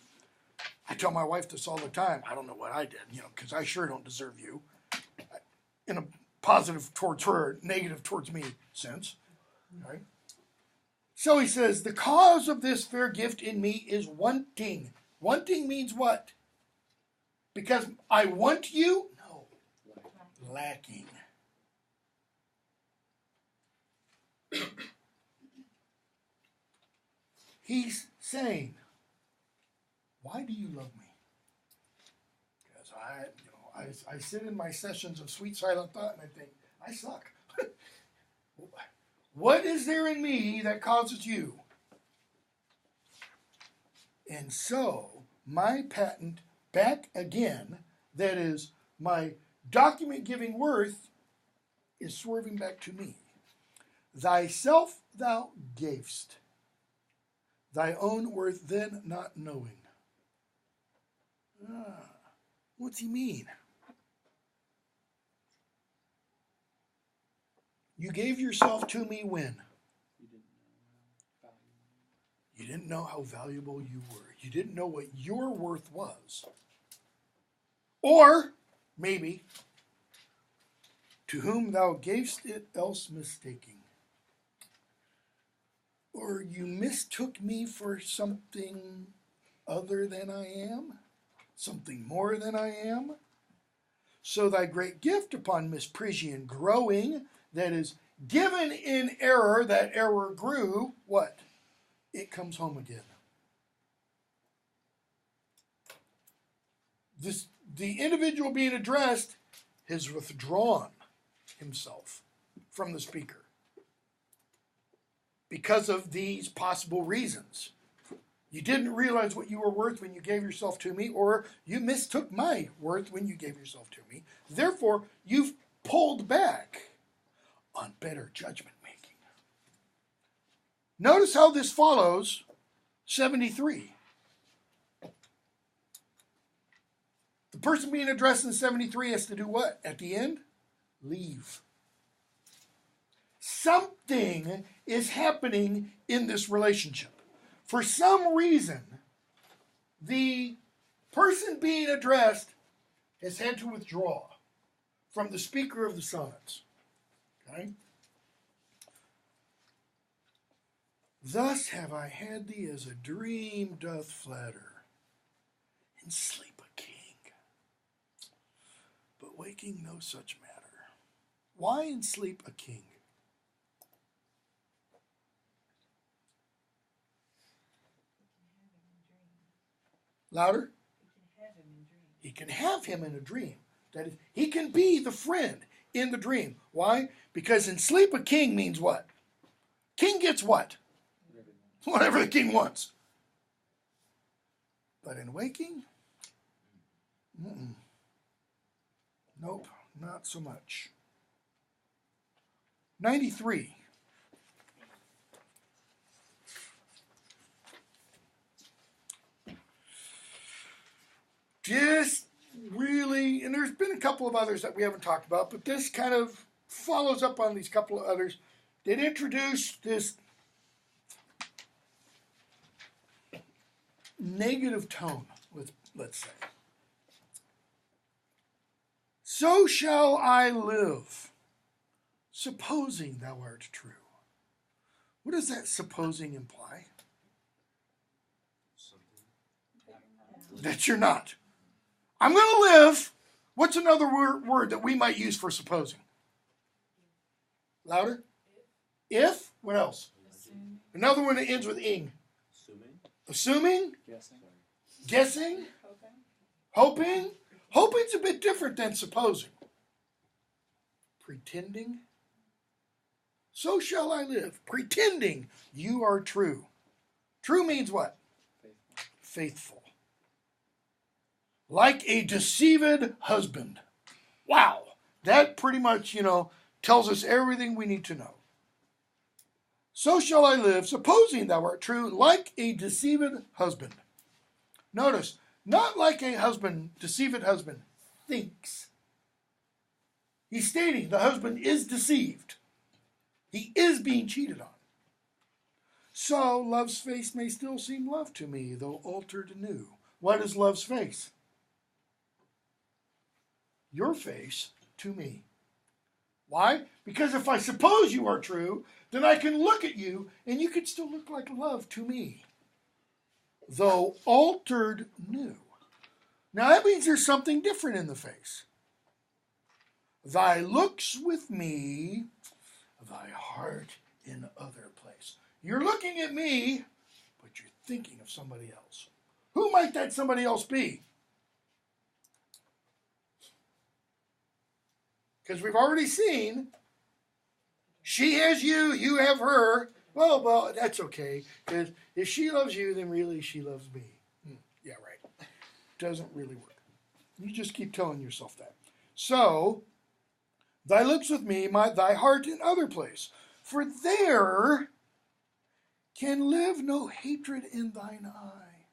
I tell my wife this all the time. I don't know what I did, because I sure don't deserve you. In a positive towards her, negative towards me sense. Right? So he says, the cause of this fair gift in me is wanting. Wanting means what? Because I want you? No. Lacking. He's saying, why do you love me? Because I sit in my sessions of sweet silent thought and I think, I suck. What is there in me that causes you? And so my patent back again. That is, my document giving worth is swerving back to me. Thyself thou gavest, thy own worth then not knowing. What's he mean? You gave yourself to me when? You didn't know how valuable you were. You didn't know what your worth was. Or, maybe, to whom thou gavest it else mistaking. Or you mistook me for something other than I am, something more than I am. So thy great gift upon misprision growing, that is, given in error, that error grew, what? It comes home again. The individual being addressed has withdrawn himself from the speaker because of these possible reasons. You didn't realize what you were worth when you gave yourself to me, or you mistook my worth when you gave yourself to me. Therefore, you've pulled back on better judgment making. Notice how this follows 73. The person being addressed in 73 has to do what? At the end? Leave. Something is happening in this relationship. For some reason, the person being addressed has had to withdraw from the speaker of the sonnets. Okay? Thus have I had thee as a dream doth flatter, in sleep a king, but waking no such matter. Why in sleep a king? Louder? He can have him in a dream. That is, he can be the friend in the dream. Why? Because in sleep a king means what? King gets what? Whatever the king wants. But in waking, nope, not so much. 93. Just really, and there's been a couple of others that we haven't talked about, but this kind of follows up on these couple of others. They'd introduce this negative tone, let's say. So shall I live, supposing thou art true. What does that supposing imply? That you're not. I'm going to live. What's another word that we might use for supposing? Louder? If? What else? Assuming. Another one that ends with ing. Assuming? Guessing? Hoping? Hoping's a bit different than supposing. Pretending? So shall I live. Pretending you are true. True means what? Faithful. Like a deceived husband. Wow. That pretty much, tells us everything we need to know. So shall I live, supposing thou art true, like a deceived husband. Notice, not like a deceived husband thinks. He's stating the husband is deceived. He is being cheated on. So love's face may still seem love to me, though altered anew. What is love's face? Your face to me. Why? Because if I suppose you are true, then I can look at you and you can still look like love to me. Though altered new. Now that means there's something different in the face. Thy looks with me, thy heart in other place. You're looking at me, but you're thinking of somebody else. Who might that somebody else be? Because we've already seen, she has you, you have her. Well, that's okay. Because if she loves you, then really she loves me. Yeah, right. doesn't really work. You just keep telling yourself that. So, thy lips with me, thy heart in other place. For there can live no hatred in thine eye.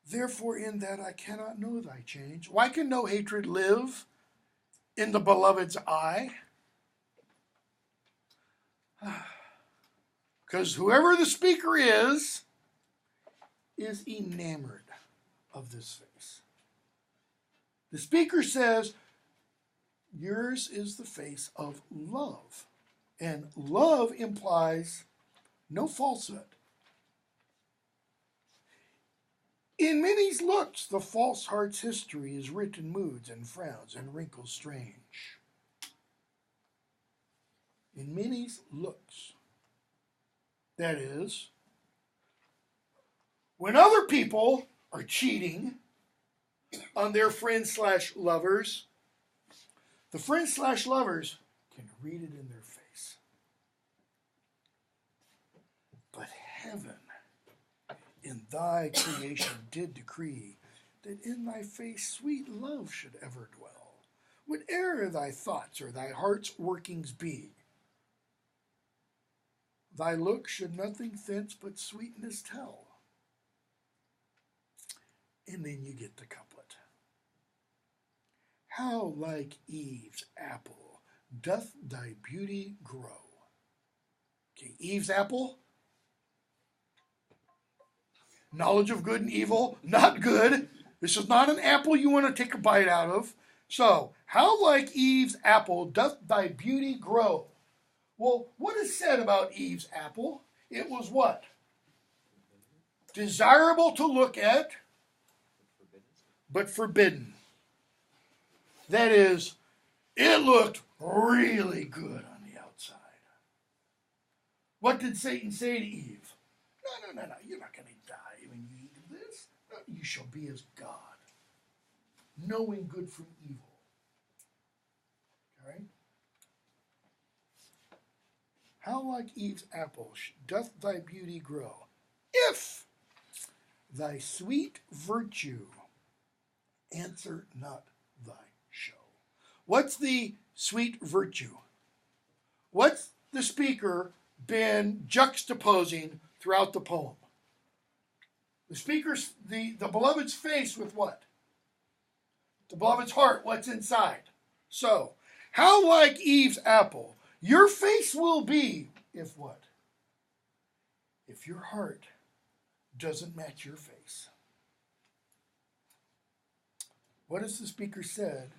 Therefore in that I cannot know thy change. Why can no hatred live in the beloved's eye? Because whoever the speaker is enamored of this face. The speaker says, yours is the face of love. And love implies no falsehood. In many's looks, the false heart's history is written moods and frowns and wrinkles strange. In many's looks. That is, when other people are cheating on their friends/lovers, the friends/lovers can read it in their face. But heaven in thy creation did decree that in thy face sweet love should ever dwell, whate'er thy thoughts or thy heart's workings be. Thy look should nothing thence but sweetness tell. And then you get the couplet. How like Eve's apple doth thy beauty grow. Okay, Eve's apple. Knowledge of good and evil, not good. This is not an apple you want to take a bite out of. So, how like Eve's apple doth thy beauty grow. Well, what is said about Eve's apple? It was what? Desirable to look at, but forbidden. That is, it looked really good on the outside. What did Satan say to Eve? No, you're not going to die when you eat of this. No, you shall be as God, knowing good from evil. All right? How like Eve's apple doth thy beauty grow, if thy sweet virtue answer not thy show. What's the sweet virtue? What's the speaker been juxtaposing throughout the poem? The speaker's, the beloved's face with what? The beloved's heart, what's inside? So, how like Eve's apple your face will be if what? If your heart doesn't match your face. What has the speaker said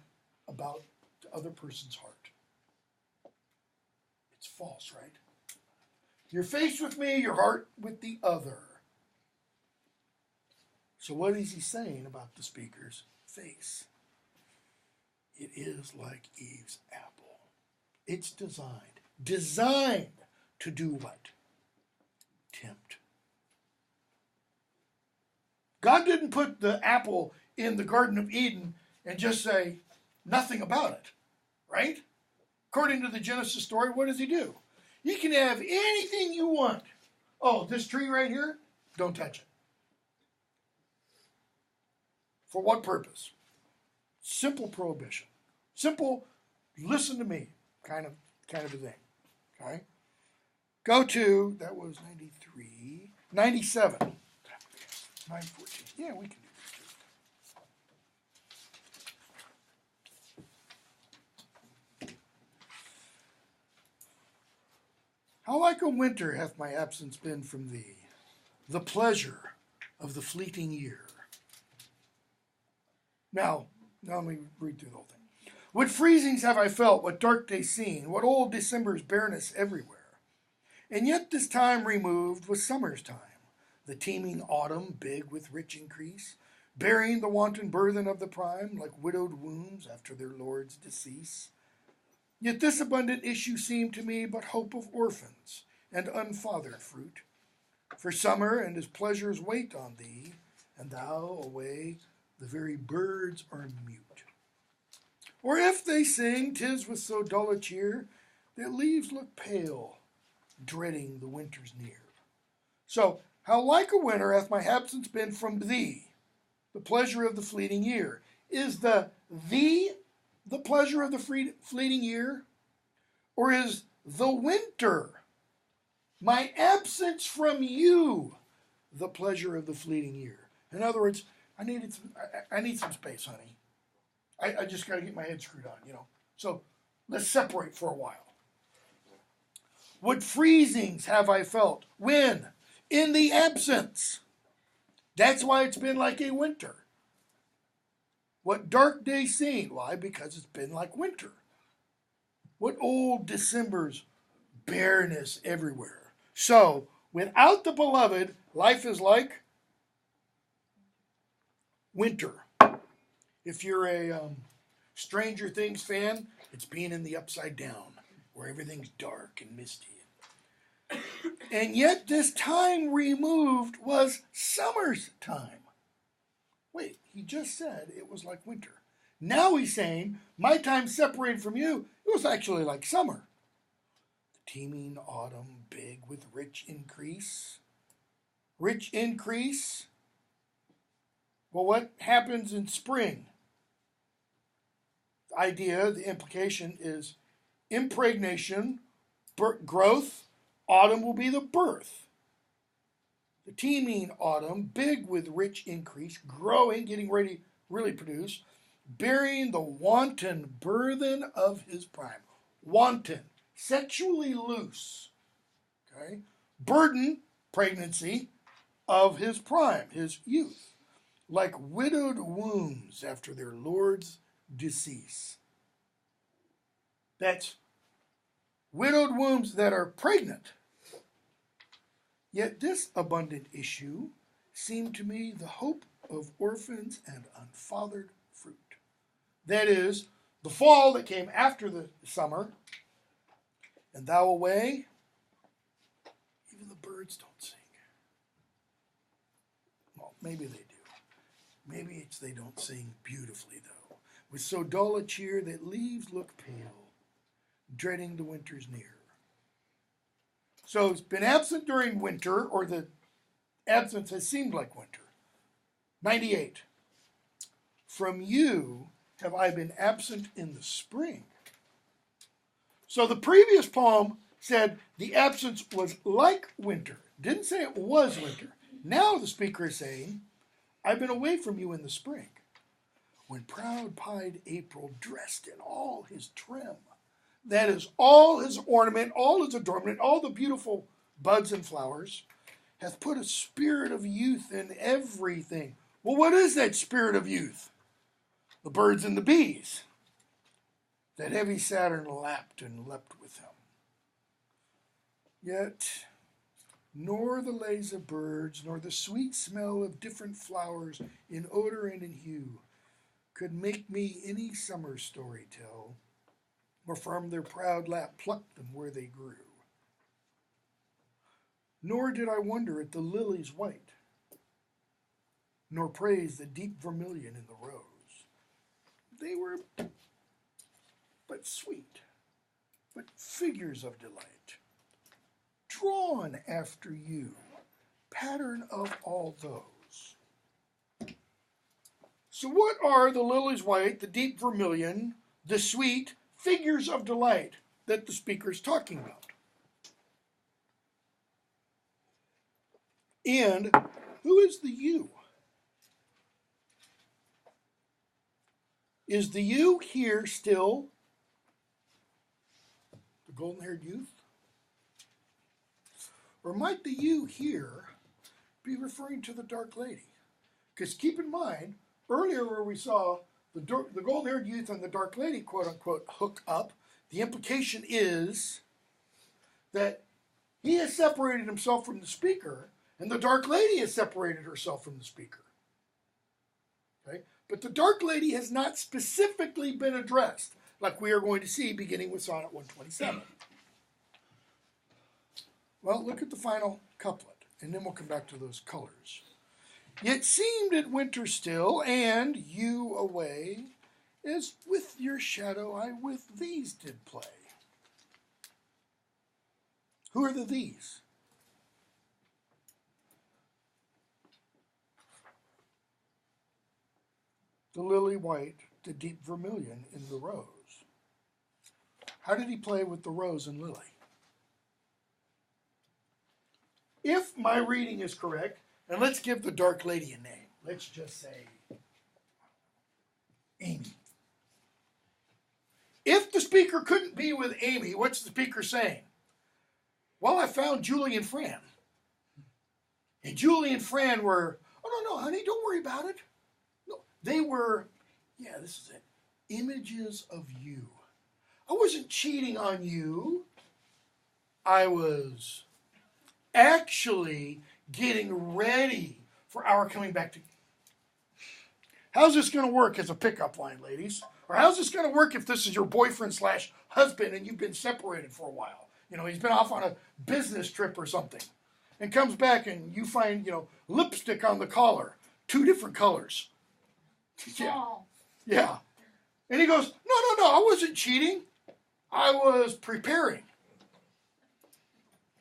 about the other person's heart? It's false, right? Your face with me, your heart with the other. So what is he saying about the speaker's face? It is like Eve's apple. It's designed to do what? Tempt. God didn't put the apple in the Garden of Eden and just say nothing about it, right? According to the Genesis story, what does he do? You can have anything you want. Oh, this tree right here? Don't touch it. For what purpose? Simple prohibition. Simple, listen to me kind of a thing. Okay? Go to, that was 93, 97. 914. Yeah, we can do this too. How like a winter hath my absence been from thee, the pleasure of the fleeting year. Now let me read through the whole thing. What freezings have I felt, what dark days seen, what old December's bareness everywhere. And yet this time removed was summer's time, the teeming autumn big with rich increase, bearing the wanton burthen of the prime, like widowed wombs after their lord's decease. Yet this abundant issue seemed to me but hope of orphans and unfathered fruit. For summer and his pleasures wait on thee, and thou away the very birds are mute. Or if they sing, 'tis with so dull a cheer that leaves look pale, dreading the winter's near. So How like a winter hath my absence been from thee, the pleasure of the fleeting year. Is the pleasure of the fleeting year? Or is the winter, my absence from you, the pleasure of the fleeting year? In other words, I need some space, honey. I just got to get my head screwed on, you know. So let's separate for a while. What freezings have I felt? When? In the absence. That's why it's been like a winter. What dark days seen? Why? Because it's been like winter. What old December's bareness everywhere. So, without the beloved, life is like winter. If you're a Stranger Things fan, it's being in the Upside Down, where everything's dark and misty. And yet this time removed was summer's time. Wait, he just said it was like winter. Now he's saying, my time separated from you, it was actually like summer. The teeming autumn big with rich increase. Rich increase? Well, what happens in spring? The idea, the implication is impregnation, growth. Autumn will be the birth. The teeming autumn, big with rich increase, growing, getting ready to really produce, bearing the wanton burthen of his prime. Wanton, sexually loose. Okay? Burden, pregnancy, of his prime, his youth. Like widowed wombs after their lord's decease. That's widowed wombs that are pregnant. Yet this abundant issue seemed to me the hope of orphans and unfathered fruit. That is, the fall that came after the summer, and thou away, even the birds don't sing. Well, maybe they do. Maybe it's they don't sing beautifully, though, with so dull a cheer that leaves look pale, dreading the winter's near. So it's been absent during winter, or the absence has seemed like winter. 98. From you have I been absent in the spring. So the previous poem said the absence was like winter. Didn't say it was winter. Now the speaker is saying, I've been away from you in the spring, when proud-pied April, dressed in all his trim, that is, all his ornament, all his adornment, all the beautiful buds and flowers, hath put a spirit of youth in everything. Well, what is that spirit of youth? The birds and the bees. That heavy Saturn lapped and leapt with him. Yet, nor the lays of birds, nor the sweet smell of different flowers in odor and in hue, could make me any summer story tell, or from their proud lap pluck them where they grew. Nor did I wonder at the lilies white, nor praise the deep vermilion in the rose. They were but sweet, but figures of delight, drawn after you, pattern of all those. So what are the lilies white, the deep vermilion, the sweet figures of delight that the speaker is talking about? And who is the you? Is the you here still the golden-haired youth? Or might the you here be referring to the dark lady? Because keep in mind, earlier where we saw the golden-haired youth and the dark lady, quote-unquote, hook up, the implication is that he has separated himself from the speaker, and the dark lady has separated herself from the speaker. Okay? But the dark lady has not specifically been addressed, like we are going to see beginning with Sonnet 127. Well, look at the final couplet, and then we'll come back to those colors. Yet seemed it winter still, and you away, as with your shadow I with these did play. Who are the these? the lily white, the deep vermilion in the rose. How did he play with the rose and lily? If my reading is correct, and let's give the dark lady a name. Let's just say Amy. If the speaker couldn't be with Amy, what's the speaker saying? Well, I found Julie and Fran. And Julie and Fran were, oh, no, honey, don't worry about it. No, they were, yeah, this is it, images of you. I wasn't cheating on you. I was actually getting ready for our coming back together. How's this going to work as a pickup line, ladies? Or how's this going to work if this is your boyfriend / husband and you've been separated for a while? You know, he's been off on a business trip or something and comes back and you find, lipstick on the collar, 2 different colors. Yeah. Yeah. And he goes, no, I wasn't cheating. I was preparing.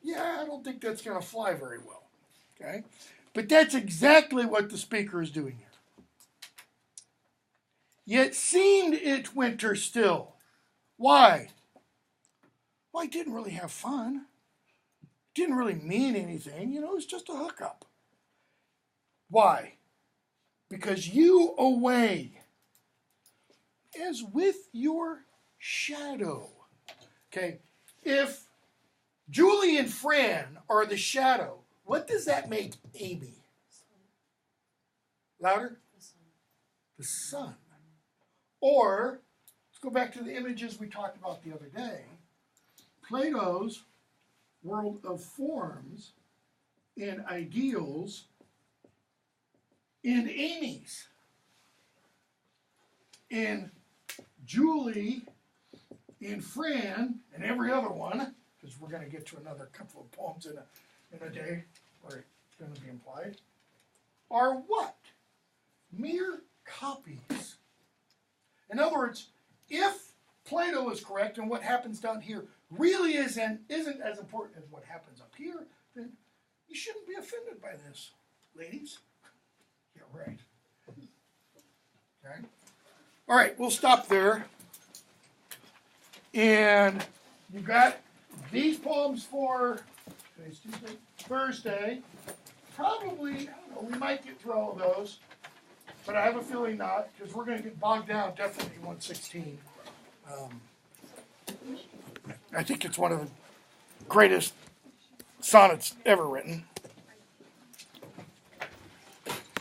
Yeah, I don't think that's going to fly very well. Okay? But that's exactly what the speaker is doing here. Yet seemed it winter still. Why? Well, I didn't really have fun. It didn't really mean anything. It was just a hookup. Why? Because you away as with your shadow. Okay, if Julie and Fran are the shadow, what does that make Amy? Louder? The sun. Or, let's go back to the images we talked about the other day. Plato's world of forms and ideals and Amy's. And Julie and Fran and every other one, because we're going to get to another couple of poems in a day, or it's going to be implied, are what? Mere copies. In other words, if Plato is correct and what happens down here really isn't as important as what happens up here, then you shouldn't be offended by this, ladies. Yeah, right. Okay. All right, we'll stop there. And you've got these poems for today's Tuesday, Thursday. Probably, I don't know, we might get through all of those, but I have a feeling not, because we're going to get bogged down definitely in 116. I think it's one of the greatest sonnets ever written.